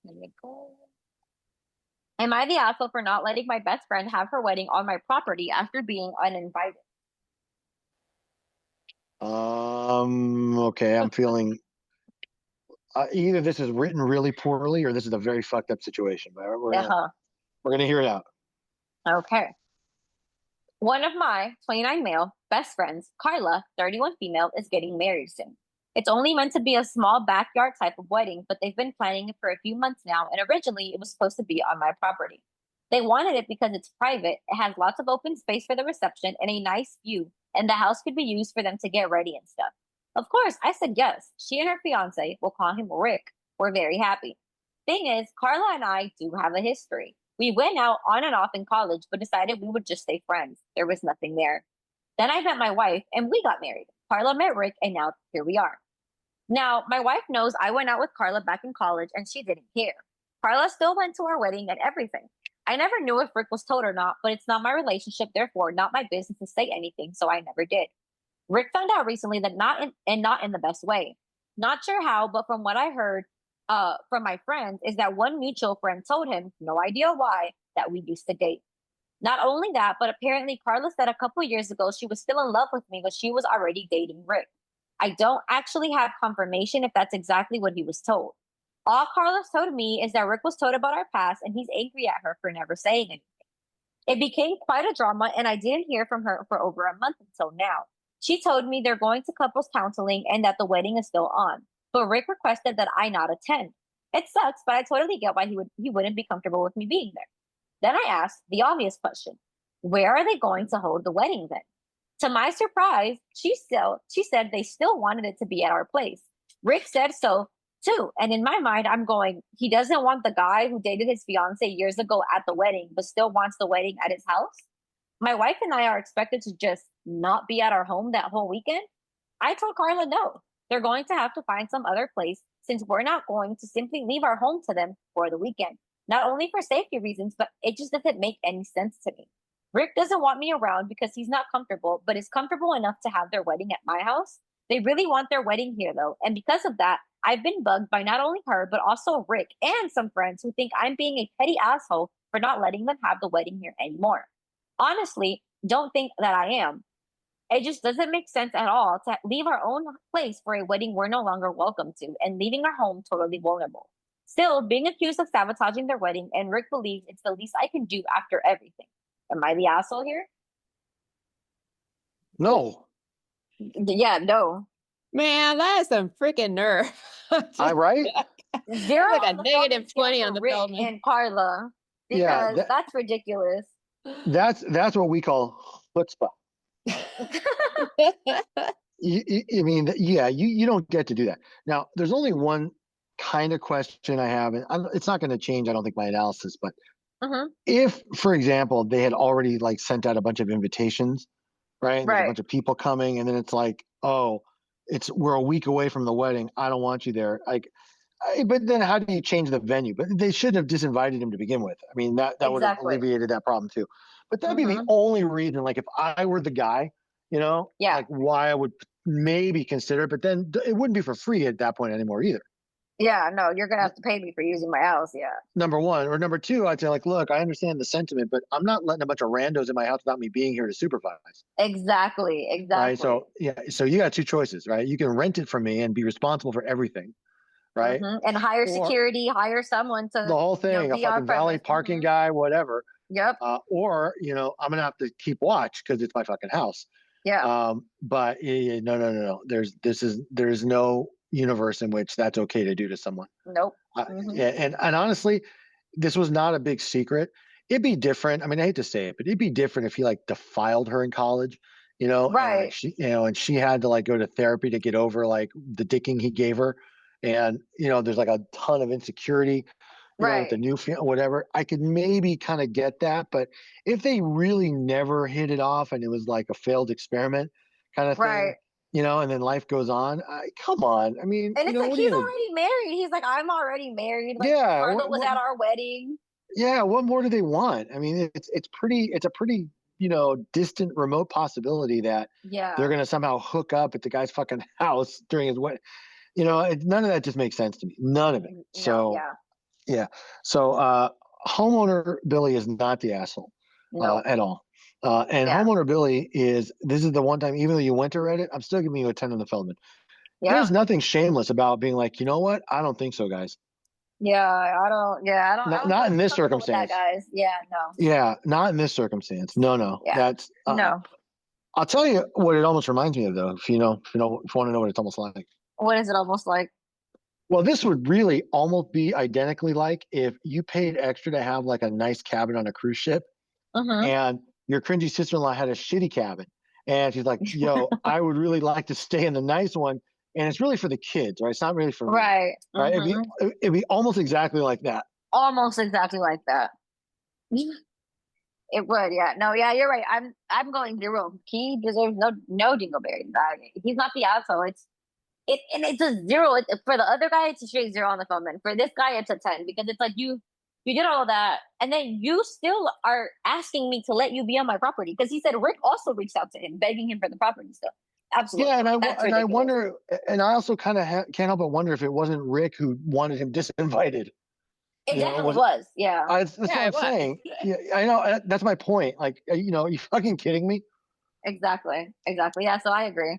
S1: Let me go. Am I the asshole for not letting my best friend have her wedding on my property after being uninvited?
S3: Okay. I'm feeling either this is written really poorly or this is a very fucked up situation. But
S1: Uh-huh.
S3: we're gonna hear it out.
S1: Okay. One of my 29 male best friends, Carla, 31 female, is getting married soon. It's only meant to be a small backyard type of wedding, but they've been planning it for a few months now, and originally it was supposed to be on my property. They wanted it because it's private, it has lots of open space for the reception and a nice view, and the house could be used for them to get ready and stuff. Of course, I said yes. She and her fiance, we'll call him Rick, were very happy. Thing is, Carla and I do have a history. We went out on and off in college, but decided we would just stay friends. There was nothing there. Then I met my wife and we got married. Carla met Rick, and now here we are. Now, my wife knows I went out with Carla back in college and she didn't care. Carla still went to our wedding and everything. I never knew if Rick was told or not, but it's not my relationship, therefore not my business to say anything, so I never did. Rick found out recently that not in the best way. Not sure how, but from what I heard from my friends is that one mutual friend told him, no idea why, that we used to date. Not only that, but apparently Carla said a couple years ago she was still in love with me, but she was already dating Rick. I don't actually have confirmation if that's exactly what he was told. All Carlos told me is that Rick was told about our past and he's angry at her for never saying anything. It became quite a drama, and I didn't hear from her for over a month until now. She told me they're going to couples counseling and that the wedding is still on, but Rick requested that I not attend. It sucks, but I totally get why he wouldn't be comfortable with me being there. Then I asked the obvious question: where are they going to hold the wedding then? To my surprise, she said they still wanted it to be at our place. Rick said so too. And in my mind, I'm going, he doesn't want the guy who dated his fiance years ago at the wedding, but still wants the wedding at his house. My wife and I are expected to just not be at our home that whole weekend. I told Carla no. They're going to have to find some other place since we're not going to simply leave our home to them for the weekend. Not only for safety reasons, but it just doesn't make any sense to me. Rick doesn't want me around because he's not comfortable, but is comfortable enough to have their wedding at my house. They really want their wedding here, though. And because of that, I've been bugged by not only her, but also Rick and some friends who think I'm being a petty asshole for not letting them have the wedding here anymore. Honestly, don't think that I am. It just doesn't make sense at all to leave our own place for a wedding we're no longer welcome to and leaving our home totally vulnerable. Still, being accused of sabotaging their wedding, and Rick believes it's the least I can do after everything. Am I the asshole here?
S3: No.
S1: Yeah, no.
S2: Man, that is some freaking nerve.
S3: I right?
S1: Zero
S2: Like a
S1: on the Feldman
S2: negative
S1: scale
S2: 20
S1: for
S2: on the
S1: Rick
S2: Feldman.
S1: and Carla
S3: Yeah,
S1: because that's ridiculous.
S3: that's what we call chutzpah. I mean, yeah, you don't get to do that. Now, there's only one kind of question I have, and it's not going to change, I don't think, my analysis. But
S1: Mhm.
S3: if, for example, they had already like sent out a bunch of invitations, right? And there's a
S1: Right.
S3: bunch of people coming, and then it's like, oh, we're a week away from the wedding. I don't want you there. Like, but then how do you change the venue? But they shouldn't have disinvited him to begin with. I mean, that would have
S1: Exactly.
S3: alleviated that problem too. But that'd be the
S1: Mhm.
S3: only reason. Like, if I were the guy,
S1: Yeah.
S3: like why I would maybe consider it. But then it wouldn't be for free at that point anymore either.
S1: Yeah, no, you're gonna have to pay me for using my house. Yeah.
S3: Number one, or number two, I'd say like, look, I understand the sentiment, but I'm not letting a bunch of randos in my house without me being here to supervise.
S1: Exactly.
S3: Right.
S1: Exactly.
S3: So yeah. So you got two choices, right? You can rent it from me and be responsible for everything, right?
S1: And hire
S3: Or
S1: security, hire someone
S3: the
S1: to,
S3: whole thing, a
S1: be on
S3: fucking valet
S1: premise.
S3: parking guy, whatever.
S1: Yep.
S3: Or I'm gonna have to keep watch because it's my fucking house.
S1: Yeah.
S3: But no. There's no universe in which that's okay to do to someone.
S1: Nope. Hmm.
S3: And honestly, this was not a big secret. It'd be different. I mean, I hate to say it, but it'd be different if he like defiled her in college, and like
S1: Right.
S3: she had to like go to therapy to get over like the dicking he gave her, and there's like a ton of insecurity, with the
S1: Right.
S3: new whatever. I could maybe kind of get that, but if they really never hit it off and it was like a failed experiment kind of thing,
S1: Right.
S3: and then life goes on, come on. I mean,
S1: And it's like
S3: what are
S1: he's
S3: you gonna?
S1: already married. He's like, I'm already married. Like
S3: Yeah,
S1: Charlotte was at our wedding.
S3: yeah. What more do they want? I mean, it's a pretty distant, remote possibility that they're
S1: Yeah.
S3: gonna somehow hook up at the guy's fucking house during his wedding. None of that just makes sense to me. None of it.
S1: No.
S3: So
S1: Yeah.
S3: yeah. So homeowner Billy is not the asshole
S1: Nope.
S3: at all. And
S1: Yeah.
S3: homeowner Billy this is the one time, even though you went to Reddit, I'm still giving you a 10 on the Feldman.
S1: Yeah.
S3: There's nothing shameless about being like, you know what? I don't think so, guys.
S1: Yeah. I don't. Yeah. I don't
S3: Not
S1: feel
S3: in this
S1: comfortable with that,
S3: circumstance.
S1: guys. Yeah. No.
S3: Yeah, not in this circumstance. No.
S1: Yeah.
S3: That's
S1: No.
S3: I'll tell you what it almost reminds me of though, if you want to know what it's almost like.
S1: What is it almost like?
S3: Well, this would really almost be identically like if you paid extra to have like a nice cabin on a cruise ship
S1: Mm-hmm.
S3: and your cringy sister-in-law had a shitty cabin and she's like, yo, I would really like to stay in the nice one, and it's really for the kids, right? It's not really for me,
S1: Right.
S3: right?
S1: Mm-hmm.
S3: It'd be almost exactly like that.
S1: Almost exactly like that. It would, yeah. No, yeah, you're right. I'm going 0. He deserves no dingleberry. He's not the asshole. And it's a 0. For the other guy, it's a straight 0 on the phone. And for this guy, it's a 10 because it's like you did all that, and then you still are asking me to let you be on my property because he said Rick also reached out to him, begging him for the property still. Absolutely,
S3: Yeah,
S1: that's
S3: and I
S1: ridiculous.
S3: wonder, and I also kind of can't help but wonder if it wasn't Rick who wanted him disinvited.
S1: It definitely
S3: Was
S1: was, yeah,
S3: that's what
S2: Yeah,
S3: I'm
S2: it was.
S3: saying. Yeah, I know. That's my point. Like, are you fucking kidding me?
S1: exactly, yeah. So I agree.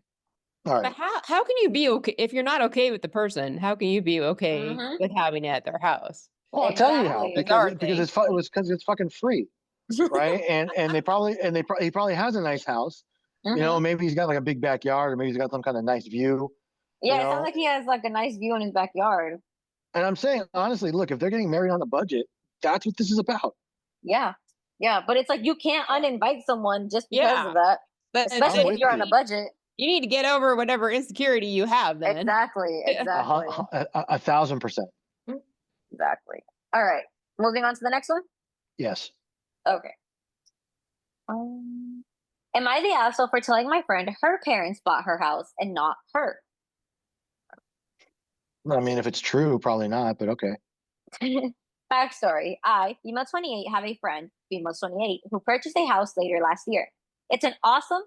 S3: All
S2: But
S3: right.
S2: how can you be okay if you're not okay with the person? How can you be okay
S1: Hmm.
S2: with having it at their house?
S3: Well, I'll tell you how,
S1: Exactly.
S3: because
S2: Bizarre thing.
S3: it was because it's fucking free, right? And he probably has a nice house.
S1: Hmm.
S3: Maybe he's got like a big backyard, or maybe he's got some kind of nice view. You
S1: Yeah, it sounds
S3: know,
S1: like he has like a nice view in his backyard.
S3: and I'm saying honestly, look, if they're getting married on a budget, that's what this is about.
S1: Yeah, yeah, but it's like you can't uninvite someone just because of
S2: Yeah.
S1: that,
S2: But
S3: I'm
S1: especially if
S3: with
S1: you're on a
S3: you.
S1: budget.
S2: you need to get over whatever insecurity you have then.
S1: Exactly, exactly,
S3: 1,000%.
S1: exactly. All right, moving on to the next one.
S3: Yes.
S1: Okay. Am I the asshole for telling my friend her parents bought her house and not her?
S3: I mean, if it's true, probably not, but okay.
S1: Backstory: I, female 28, have a friend, female 28, who purchased a house later last year. It's an awesome,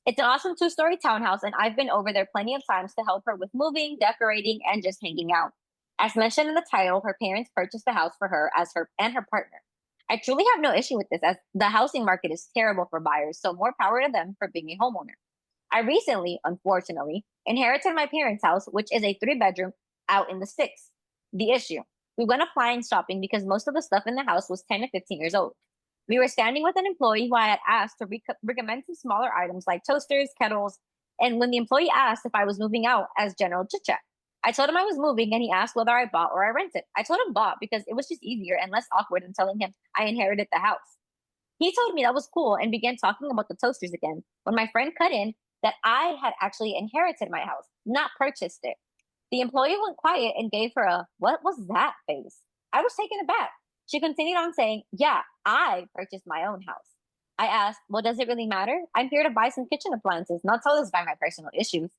S1: it's an awesome 2-story townhouse, and I've been over there plenty of times to help her with moving, decorating, and just hanging out. As mentioned in the title, her parents purchased the house for her as her and her partner. I truly have no issue with this, as the housing market is terrible for buyers, so more power to them for being a homeowner. I recently, unfortunately, inherited my parents' house, which is a 3-bedroom out in the sticks. The issue: we went appliance shopping because most of the stuff in the house was 10 to 15 years old. We were standing with an employee who I had asked to recommend some smaller items like toasters, kettles, and when the employee asked if I was moving out as general chit chat, I told him I was moving and he asked whether I bought or I rented. I told him bought because it was just easier and less awkward than telling him I inherited the house. He told me that was cool and began talking about the toasters again when my friend cut in that I had actually inherited my house, not purchased it. The employee went quiet and gave her a "what was that" face. I was taken aback. She continued on saying, "Yeah, I purchased my own house." I asked, "Well, does it really matter? I'm here to buy some kitchen appliances, not tell this guy my personal issues."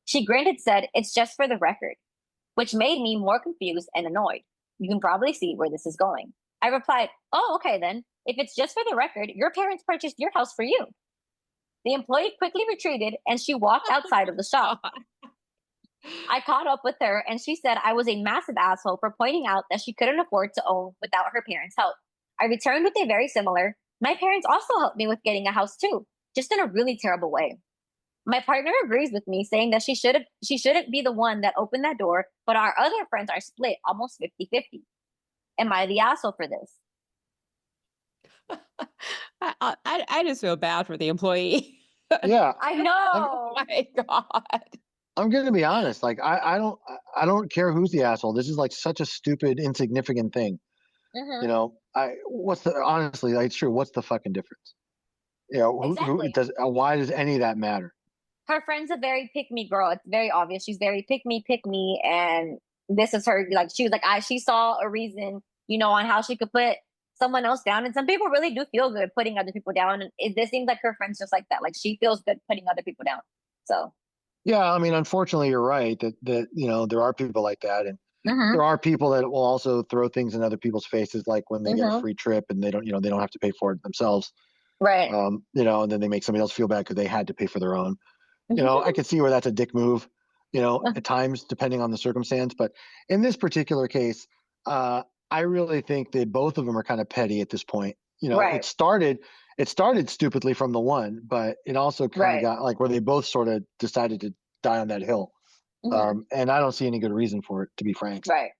S1: She grinned and said, "It's just for the record," which made me more confused and annoyed. You can probably see where this is going. I replied, "Oh, okay then. If it's just for the record, your parents purchased your house for you." The employee quickly retreated and she walked outside of the shop. I caught up with her and she said I was a massive asshole for pointing out that she couldn't afford to own without her parents' help. I returned with a very similar, "My parents also helped me with getting a house too, just in a really terrible way." My partner agrees with me, saying that she shouldn't be the one that opened that door, but our other friends are split almost 50-50. Am I the asshole for this?
S2: I just feel bad for the employee.
S3: Yeah,
S1: I
S3: I'm
S2: Oh
S1: know.
S2: my God.
S3: I'm gonna be honest. Like I don't care who's the asshole. This is like such a stupid, insignificant thing. You
S1: Hmm.
S3: know, I what's the honestly, like, it's true. What's the fucking difference? You know, who it
S1: Exactly.
S3: does? Why does any of that matter?
S1: Her friend's a very pick me girl. It's very obvious. She's very pick me, and this is her. Like she was like, she saw a reason, on how she could put someone else down. And some people really do feel good putting other people down. And this seems like her friend's just like that. Like she feels good putting other people down. So.
S3: Yeah, I mean, unfortunately, you're right that there are people like that, and there
S1: Hmm.
S3: are people that will also throw things in other people's faces, like when they get a
S1: Hmm.
S3: free trip and they don't have to pay for it themselves.
S1: Right.
S3: And then they make somebody else feel bad because they had to pay for their own. I could see where that's a dick move, at times, depending on the circumstance. But in this particular case, I really think that both of them are kind of petty at this point.
S1: Right.
S3: It started stupidly from the one, but it also kind of
S1: Right.
S3: got like where they both sort of decided to die on that hill.
S1: Hmm.
S3: And I don't see any good reason for it, to be frank.
S1: Right.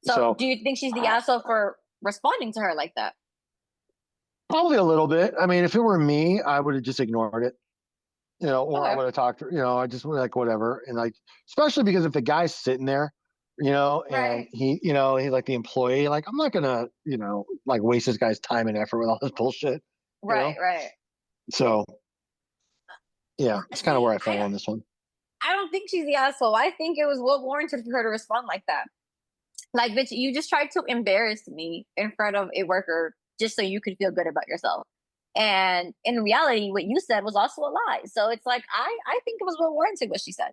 S1: So,
S3: So
S1: do you think she's the
S3: I,
S1: asshole for responding to her like that?
S3: probably a little bit. I mean, if it were me, I would have just ignored it. Or I
S1: Okay.
S3: would have talked to her, I just would like whatever. And like, especially because if the guy's sitting there, and
S1: Right.
S3: he's like the employee, like I'm not gonna, like waste this guy's time and effort with all this bullshit, you
S1: Right.
S3: know?
S1: Right.
S3: So yeah, it's kind of
S1: See,
S3: where I fell on this one.
S1: I don't think she's the asshole. I think it was well warranted for her to respond like that. Like, bitch, you just tried to embarrass me in front of a worker just so you could feel good about yourself. And in reality, what you said was also a lie. So it's like I think it was well warranted what she said.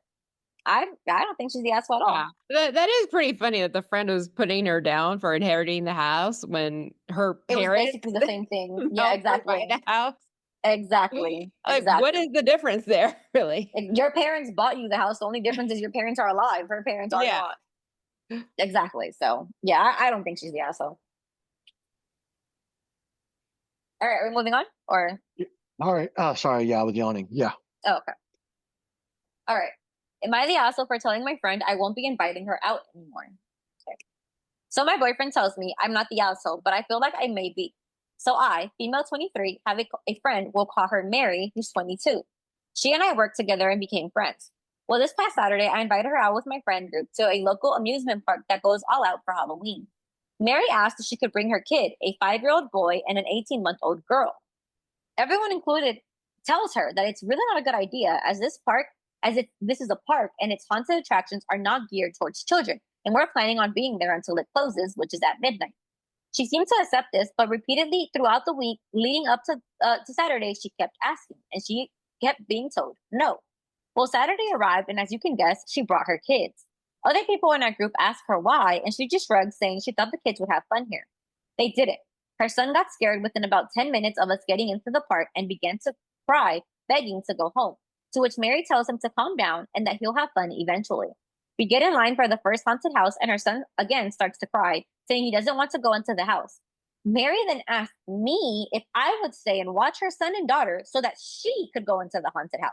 S1: I don't think she's the asshole at
S2: Yeah.
S1: all.
S2: That is pretty funny that the friend was putting her down for inheriting the house when her
S1: It was
S2: parents
S1: basically the same thing. Yeah,
S2: helped her buy
S1: exactly.
S2: the house.
S1: Exactly.
S2: Like, what
S1: Exactly.
S2: is the difference there, really?
S1: Like, your parents bought you the house. The only difference is your parents are alive. Her parents are
S2: Yeah.
S1: not. Exactly. So yeah, I don't think she's the asshole. All right, are we moving on? Or
S3: All right. Oh, sorry. Yeah, I was yawning. Yeah.
S1: oh, okay. All right. Am I the asshole for telling my friend I won't be inviting her out anymore? Okay. So my boyfriend tells me I'm not the asshole, but I feel like I may be. So I, female 23, have a friend, we'll call her Mary, who's 22. She and I worked together and became friends. Well, this past Saturday, I invited her out with my friend group to a local amusement park that goes all out for Halloween. Mary asked if she could bring her kid, a 5-year-old boy and an 18-month-old girl. Everyone included tells her that it's really not a good idea as if this is a park and its haunted attractions are not geared towards children, and we're planning on being there until it closes, which is at midnight. She seemed to accept this, but repeatedly throughout the week leading up to Saturday, she kept asking, and she kept being told no. Well, Saturday arrived, and as you can guess, she brought her kids. Other people in our group asked her why, and she just shrugged, saying she thought the kids would have fun here. They didn't. Her son got scared within about 10 minutes of us getting into the park and began to cry, begging to go home. To which Mary tells him to calm down and that he'll have fun eventually. We get in line for the first haunted house, and her son again starts to cry, saying he doesn't want to go into the house. Mary then asked me if I would stay and watch her son and daughter so that she could go into the haunted house.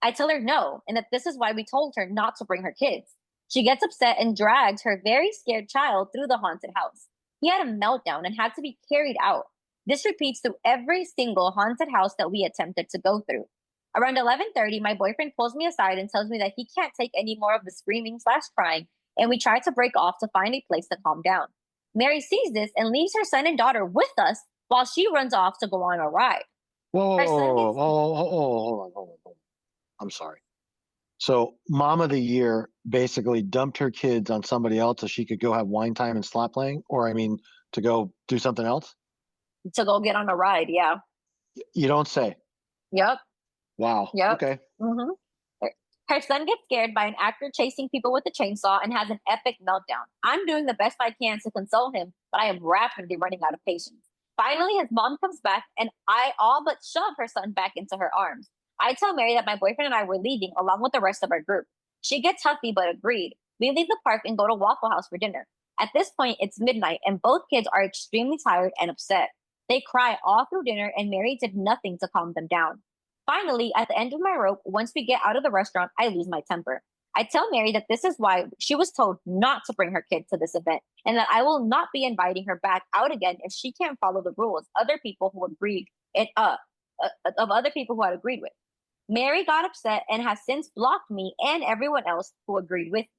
S1: I tell her no, and that this is why we told her not to bring her kids. She gets upset and drags her very scared child through the haunted house. He had a meltdown and had to be carried out. This repeats through every single haunted house that we attempted to go through. Around 11:30, my boyfriend pulls me aside and tells me that he can't take any more of the screaming slash crying, and we try to break off to find a place to calm down. Mary sees this and leaves her son and daughter with us while she runs off to go on a ride. Her son
S3: Whoa,
S1: gets
S3: whoa, whoa, hold on. I'm sorry. So, mom of the year basically dumped her kids on somebody else so she could go have wine time and slot playing, or I mean, to go do something else.
S1: to go get on a ride. Yeah.
S3: You don't say.
S1: Yep.
S3: Wow.
S1: Yep.
S3: Okay.
S1: Hmm. Her son gets scared by an actor chasing people with a chainsaw and has an epic meltdown. I'm doing the best I can to console him, but I am rapidly running out of patience. Finally, his mom comes back, and I all but shove her son back into her arms. I tell Mary that my boyfriend and I were leaving along with the rest of our group. She gets huffy but agreed. We leave the park and go to Waffle House for dinner. At this point, it's midnight, and both kids are extremely tired and upset. They cry all through dinner, and Mary did nothing to calm them down. Finally, at the end of my rope, once we get out of the restaurant, I lose my temper. I tell Mary that this is why she was told not to bring her kid to this event and that I will not be inviting her back out again if she can't follow the rules other people who agreed it of other people who had agreed with. Mary got upset and has since blocked me and everyone else who agreed with me.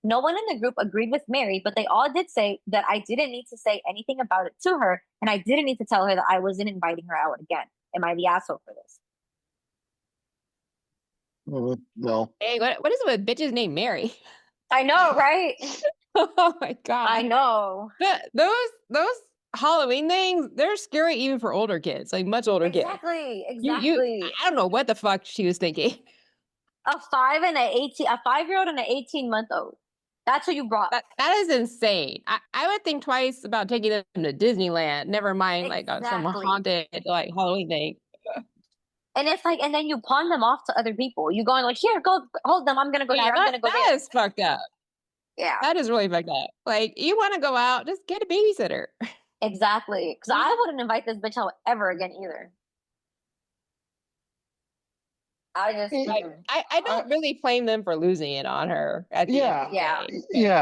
S1: No one in the group agreed with Mary, but they all did say that I didn't need to say anything about it to her, and I didn't need to tell her that I wasn't inviting her out again. Am I the asshole for this?
S3: No.
S2: Hey, what is it with bitches named Mary?
S1: I know, right?
S2: Oh my god!
S1: I know.
S2: Those Halloween things, they're scary even for older kids, like much older kids.
S1: Exactly.
S2: You,
S1: Exactly.
S2: I don't know what the fuck she was thinking.
S1: A 5-year-old and an 18-month-old. That's who you brought.
S2: That is insane. I would think twice about taking them to Disneyland. Never mind like some
S1: Exactly.
S2: haunted like Halloween thing.
S1: And it's like, and then you pawn them off to other people. You going like, here, go hold them. I'm gonna go here. I'm gonna go
S2: that
S1: there.
S2: is fucked up.
S1: Yeah,
S2: That is really fucked up. Like, you want to go out, just get a babysitter.
S1: exactly. Because I wouldn't invite this bitch out ever again either. I just,
S2: I don't really blame them for losing it on her at the end of the
S1: Yeah.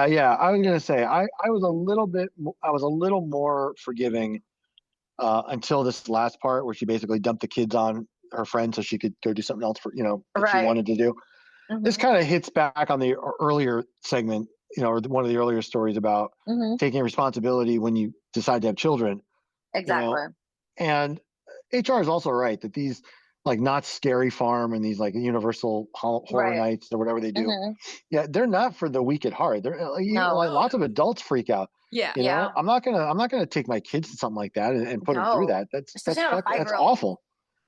S2: day.
S3: Yeah. I was gonna say I was I was a little more forgiving until this last part where she basically dumped the kids on her friend so she could go do something else for that she
S1: right.
S3: wanted to do. This
S1: Mhm.
S3: kind of hits back on the earlier segment, or one of the earlier stories about
S1: Mhm.
S3: taking responsibility when you decide to have children.
S1: Exactly.
S3: And HR is also right that these like not scary farm and these like universal horror
S1: Right.
S3: nights or whatever they do,
S1: Mhm.
S3: yeah, they're not for the weak at heart. They're
S1: No.
S3: like lots of adults freak out.
S2: Yeah.
S1: Yeah.
S3: I'm not gonna take my kids to something like that and put them through
S1: No.
S3: that.
S1: Especially not a
S3: That's
S1: 5-year-old.
S3: awful.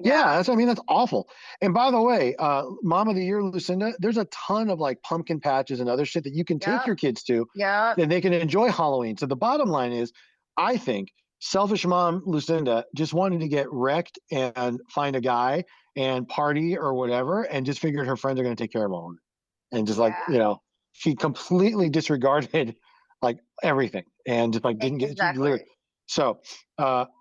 S3: Yeah, that's, I mean, that's awful. And by the way, Mom of the Year, Lucinda, there's a ton of like pumpkin patches and other shit that you can take
S1: Yep.
S3: your kids to,
S1: Yeah.
S3: and they can enjoy Halloween. So the bottom line is, I think selfish mom Lucinda just wanted to get wrecked and find a guy and party or whatever, and just figured her friends are going to take care of all of it, and just like she completely disregarded like everything and just like didn't get
S1: Exactly.
S3: so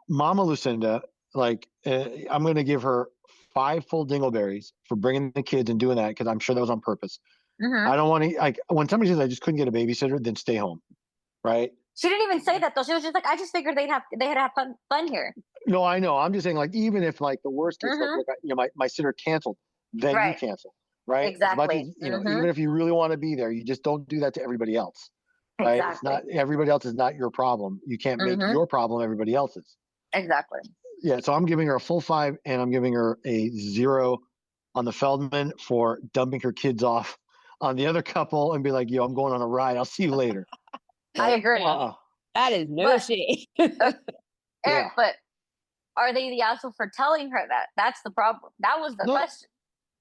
S3: Mama Lucinda, like I'm going to give her 5 full dingleberries for bringing the kids and doing that, because I'm sure that was on purpose.
S1: Mhm.
S3: I don't want to, like, when somebody says I just couldn't get a babysitter, then stay home, right?
S1: She didn't even say that though. She was just like, I just figured they had to have fun here.
S3: No, I know. I'm just saying, like, even if like the worst case, like,
S1: Mhm.
S3: look, my sitter canceled, then you
S1: Right.
S3: cancel, right? As much
S1: Exactly.
S3: as
S1: Mhm.
S3: even if you really want to be there, you just don't do that to everybody else, right? It's not,
S1: Exactly.
S3: everybody else is not your problem. You can't make
S1: Mhm.
S3: your problem everybody else's.
S1: Exactly.
S3: Yeah, so I'm giving her a full 5, and I'm giving her a 0 on the Feldman for dumping her kids off on the other couple and be like, yo, I'm going on a ride. I'll see you later.
S1: I agree.
S2: That is no
S1: But
S2: shade.
S1: Eric,
S3: Yeah.
S1: but are they the asshole for telling her that? That's the problem. That was the
S3: No,
S1: question.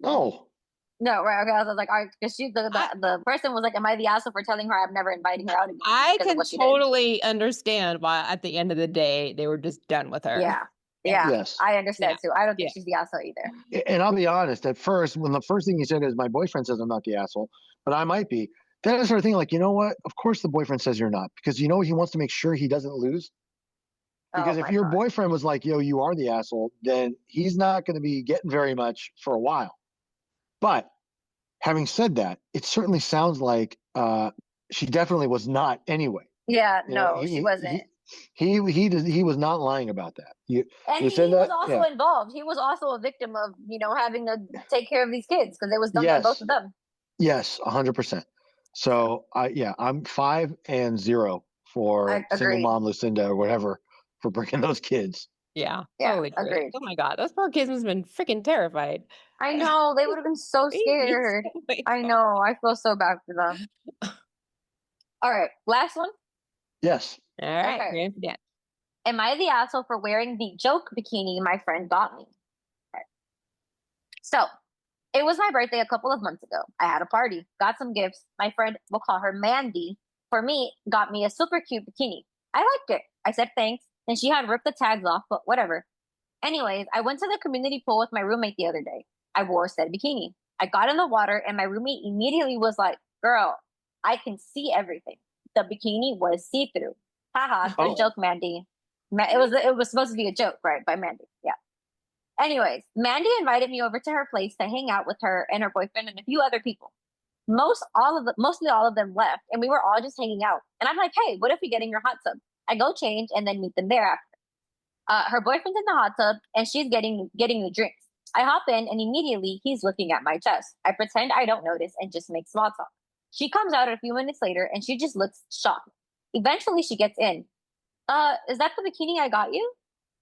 S3: no.
S1: No, right? Okay, I was like, all right, because the person was like, "Am I the asshole for telling her I'm never inviting her out again
S2: I
S1: because of
S2: can
S1: what she did?"
S2: totally understand why at the end of the day they were just done with her.
S1: Yeah, yeah,
S3: Yes.
S1: I understand too. I don't think
S2: Yeah.
S1: she's the asshole either.
S3: And I'll be honest, at first, when the first thing he said is, my boyfriend says I'm not the asshole, but I might be. Then I started thinking, like, you know what? Of course the boyfriend says you're not, because you know he wants to make sure he doesn't lose. Because
S1: Oh
S3: if
S1: my
S3: your
S1: god.
S3: boyfriend was like, yo, you are the asshole, then he's not going to be getting very much for a while. But having said that, it certainly sounds like she definitely was not anyway.
S1: Yeah,
S3: You know,
S1: no, she wasn't.
S3: he was not lying about that.
S1: And
S3: You said
S1: he was
S3: that,
S1: also
S3: yeah.
S1: involved. He was also a victim of having to take care of these kids because it was done by both
S3: Yes,
S1: of them.
S3: yes, 100%. So I'm 5 and 0 for
S1: I
S3: single
S1: agreed.
S3: mom Lucinda or whatever for bringing those kids.
S2: Yeah,
S1: Yeah,
S2: totally agree.
S1: agreed.
S2: Oh my god, those poor kids must have been freaking terrified.
S1: I know they would have been so
S2: Babies.
S1: scared.
S2: Oh my
S1: I
S2: God.
S1: know. I feel so bad for them. All right, last one.
S3: Yes.
S2: All right,
S1: Okay.
S2: grand dad.
S1: Am I the asshole for wearing the joke bikini my friend got me? Okay. So, it was my birthday a couple of months ago. I had a party, got some gifts. My friend, we'll call her Mandy, for me, got me a super cute bikini. I liked it. I said thanks, and she had ripped the tags off, but whatever. Anyways, I went to the community pool with my roommate the other day. I wore said bikini. I got in the water, and my roommate immediately was like, "Girl, I can see everything." The bikini was see through. Haha, good
S3: Oh.
S1: joke, Mandy. It was supposed to be a joke, right? By Mandy. Yeah. Anyways, Mandy invited me over to her place to hang out with her and her boyfriend and a few other people. mostly all of them left, and we were all just hanging out. And I'm like, hey, what if we get in your hot tub? I go change and then meet them there after. Her boyfriend's in the hot tub and she's getting the drinks. I hop in and immediately he's looking at my chest. I pretend I don't notice and just make small talk. She comes out a few minutes later and she just looks shocked. Eventually she gets in. Is that the bikini I got you?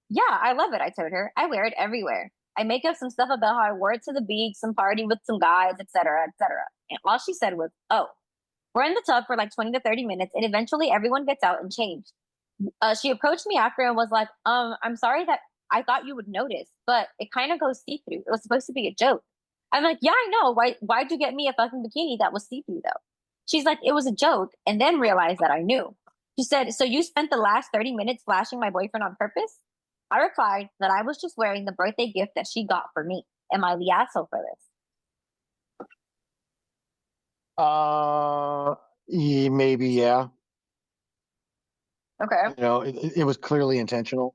S1: Yeah, I love it, I told her. I wear it everywhere. I make up some stuff about how I wore it to the beach, some party with some guys, etc., etc. And all she said was, oh, we're in the tub for like 20 to 30 minutes, and eventually everyone gets out and changed. She approached me after and was like, I'm sorry that I thought you would notice, but it kind of goes see-through. It was supposed to be a joke. I'm like, yeah, I know. Why'd you get me a fucking bikini that was see-through though? She's like, it was a joke, and then realized that I knew. She said, so you spent the last 30 minutes flashing my boyfriend on purpose? I replied that I was just wearing the birthday gift that she got for me. Am I the asshole for this?
S3: Maybe, yeah.
S1: Okay.
S3: You know, it was clearly intentional.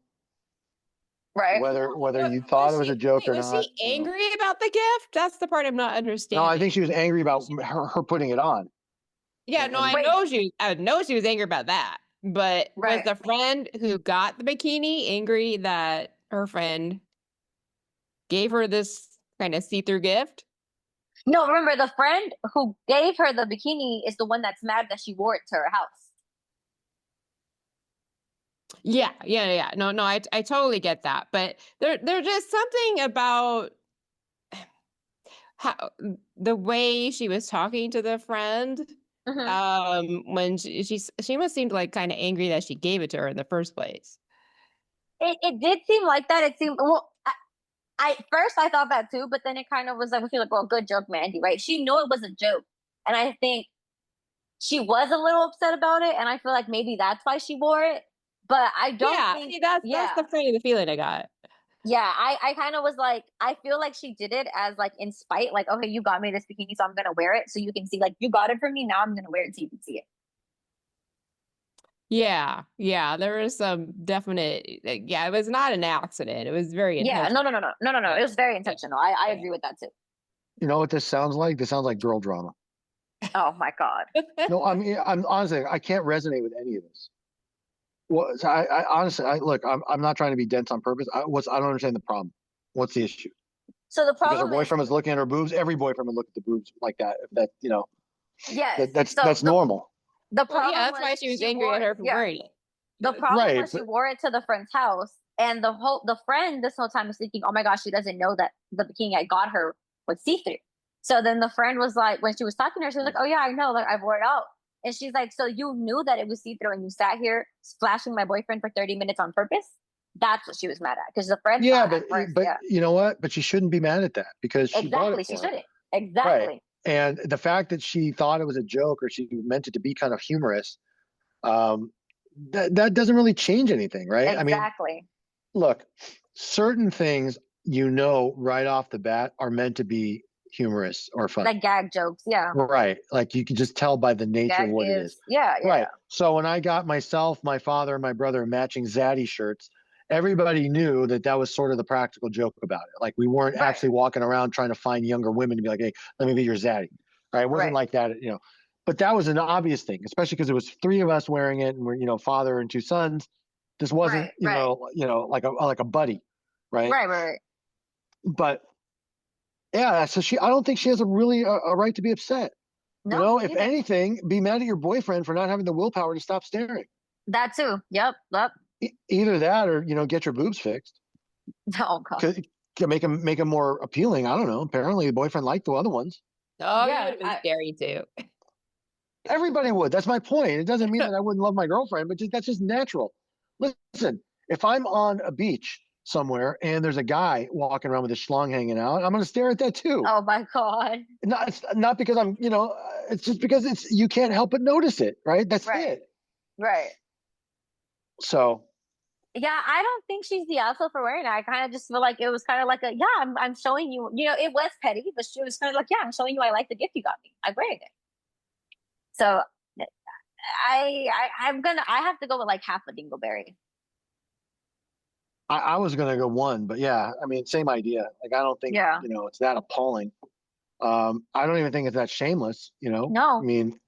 S1: Right.
S3: Whether you thought it was a joke or
S2: was
S3: not.
S2: she angry about the gift? That's the part I'm not understanding.
S3: No, I think she was angry about her putting it on.
S2: Yeah, no, I know she was angry about that. But was the friend who got the bikini angry that her friend gave her this kind of see-through gift?
S1: No, remember the friend who gave her the bikini is the one that's mad that she wore it to her house.
S2: Yeah. No, I totally get that. But there's just something about how the way she was talking to the friend. When she must seem like kind of angry that she gave it to her in the first place.
S1: It did seem like that. It seemed well. I first I thought that too, but then it kind of was like, we feel like, well, good joke, Mandy, right? She knew it was a joke, and I think she was a little upset about it, and I feel like maybe that's why she wore it. But I don't think
S2: that's the funny feeling I got.
S1: Yeah, I kind of was like, I feel like she did it as like in spite, like, okay, you got me this bikini, so I'm gonna wear it so you can see, like, you got it for me, now I'm gonna wear it so you can see it.
S2: Yeah, there was some definite, it was not an accident. It was very
S1: intentional. No. It was very intentional. I agree with that too.
S3: You know what this sounds like? This sounds like girl drama.
S1: Oh my God.
S3: No, I mean, I'm honestly, I can't resonate with any of this. Well, so I honestly, look, I'm not trying to be dense on purpose. I don't understand the problem. What's the issue?
S1: So the problem
S3: because her boyfriend was looking at her boobs. Every boyfriend would look at the boobs like that. If that,
S1: yes,
S3: that's normal.
S1: The problem,
S2: that's why she was angry at her for wearing it.
S1: The problem was she wore it to the friend's house, and the friend this whole time was thinking, oh my gosh, she doesn't know that the bikini I got her was see-through. So then the friend was like, when she was talking to her, she was like, oh yeah, I know, like, I've wore it out. And she's like, so you knew that it was see-through and you sat here flashing my boyfriend for 30 minutes on purpose? That's what she was mad at, because the friend.
S3: But you know what? But she shouldn't be mad at that, because she bought it for
S1: she
S3: her.
S1: Shouldn't. Exactly.
S3: Right. And the fact that she thought it was a joke, or she meant it to be kind of humorous, that doesn't really change anything, right?
S1: Exactly.
S3: I mean, look, certain things right off the bat are meant to be humorous or fun,
S1: like gag jokes. Yeah,
S3: right. Like, you can just tell by the nature of what it is.
S1: Yeah.
S3: Right. So when I got myself, my father, and my brother matching Zaddy shirts, everybody knew that was sort of the practical joke about it. Like, we weren't actually walking around trying to find younger women to be like, hey, let me be your Zaddy. Right. It wasn't like that, but that was an obvious thing, especially because it was three of us wearing it, and we're, father and two sons. This wasn't, like a buddy.
S1: Right.
S3: But yeah, so I don't think she has a right to be upset.
S1: No,
S3: if anything, be mad at your boyfriend for not having the willpower to stop staring.
S1: That too. Yep.
S3: Either that, or get your boobs fixed.
S1: Oh God.
S3: Make them more appealing. I don't know. Apparently, the boyfriend liked the other ones.
S2: Oh, yeah, it would have been scary too.
S3: Everybody would. That's my point. It doesn't mean that I wouldn't love my girlfriend, but that's just natural. Listen, if I'm on a beach somewhere and there's a guy walking around with his schlong hanging out, I'm going to stare at that too.
S1: Oh my God.
S3: It's not because I'm, it's just because you can't help but notice it, right? That's it.
S1: Right.
S3: So.
S1: Yeah, I don't think she's the asshole for wearing it. I kind of just feel like it was kind of like I'm showing you, it was petty, but she was kind of like, yeah, I'm showing you I like the gift you got me. I'm wearing it. So I have to go with like half a dingleberry.
S3: I was gonna go one, but yeah, I mean, same idea. Like, I don't think it's that appalling. I don't even think it's that shameless, you know? I
S1: No,
S3: mean,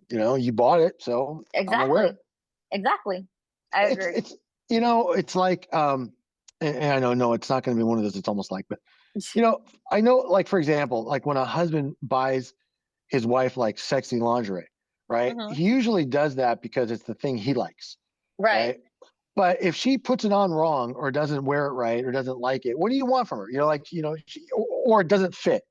S3: you know, you bought it, so I'm gonna wear
S1: exactly.
S3: it.
S1: Exactly. I agree.
S3: It's you know, it's like and I know no, it's not gonna be one of those, it's almost like, but you know, I know like for example, like when a husband buys his wife like sexy lingerie, right?
S1: Mhm.
S3: He usually does that because it's the thing he likes,
S1: Right.
S3: right? But if she puts it on wrong or doesn't wear it right or doesn't like it, what do you want from her? You know, like, you know, or it doesn't fit.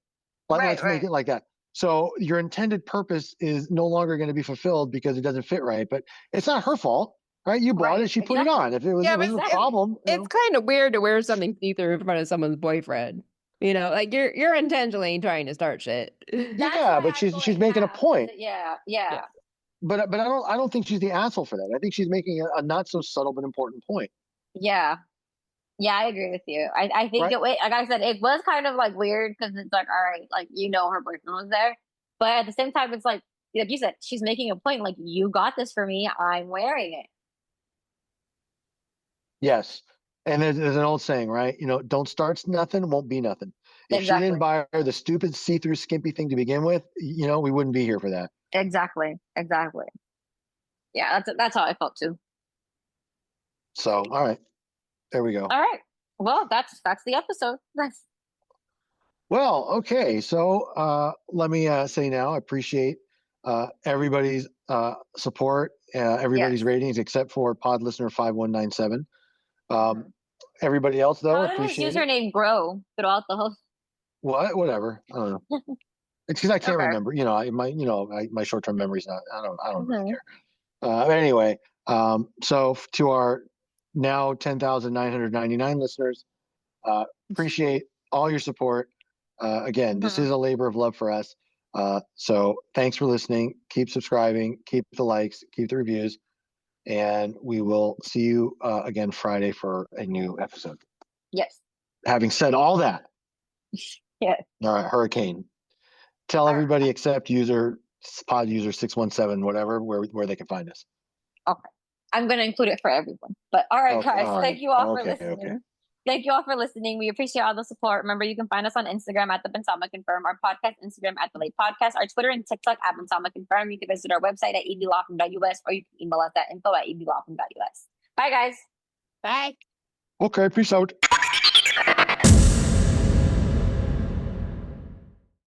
S1: Right.
S3: Let's make
S1: Right.
S3: it like that. So your intended purpose is no longer going to be fulfilled because it doesn't fit right. But it's not her fault, right? You bought
S1: Right.
S3: it, she put it
S1: Exactly.
S3: on. If it was
S2: Yeah,
S3: it was
S2: but
S3: a
S1: Exactly.
S3: problem, you
S2: it's
S3: know.
S2: kind of weird to wear something see-through in front of someone's boyfriend. You know, like you're intentionally trying to start shit.
S1: That's
S3: Yeah,
S1: why
S3: but
S1: I feel
S3: she's
S1: like
S3: making a point.
S1: yeah,
S2: Yeah.
S1: yeah,
S3: But I don't think she's the asshole for that. I think she's making a not so subtle but important point,
S1: yeah. Yeah, I agree with you. I think
S3: right?
S1: like I said, it was kind of like weird because it's like, all right, like her boyfriend was there, but at the same time, it's like you said, she's making a point. Like you got this for me, I'm wearing it.
S3: Yes. And there's an old saying, right? You know, don't start nothing, won't be nothing. If she didn't
S1: Exactly.
S3: buy her the stupid see-through skimpy thing to begin with, you know, we wouldn't be here for that.
S1: Exactly. Exactly. Yeah, that's how I felt too.
S3: So, all right, there we go.
S1: All right. Well, that's the episode. That's
S3: Well, okay. So let me say now, I appreciate everybody's support, everybody's
S1: yes.
S3: ratings, except for pod listener 5197.
S1: Mhm.
S3: Everybody else, though,
S1: How did his
S3: appreciate it.
S1: username grow throughout the whole?
S3: What? Whatever. I don't know. It's because I can't
S1: Okay.
S3: remember. You know, my short term memory's not. I don't really
S1: Hmm.
S3: care. But anyway, so to our now 10,999 listeners, appreciate all your support. Again, this
S1: Hmm.
S3: is a labor of love for us. So thanks for listening. Keep subscribing, keep the likes, keep the reviews, and we will see you again Friday for a new episode.
S1: Yes.
S3: Having said all that,
S1: Yes.
S3: all right, Hurricane, tell
S1: All right.
S3: everybody except pod user 617, whatever, where they can find us.
S1: Okay. I'm going to include it for everyone. But all right,
S3: Okay,
S1: guys,
S3: all right,
S1: thank you all for
S3: okay, okay.
S1: listening. Thank you all for listening. We appreciate all the support. Remember, you can find us on Instagram at the Bensama Confirm, our podcast Instagram at the Late Podcast, our Twitter and TikTok at Bensama Confirm. You can visit our website at edlawfirm.us or you can email us at info@edlawfirm.us. Bye, guys.
S2: Bye.
S3: Okay, peace out.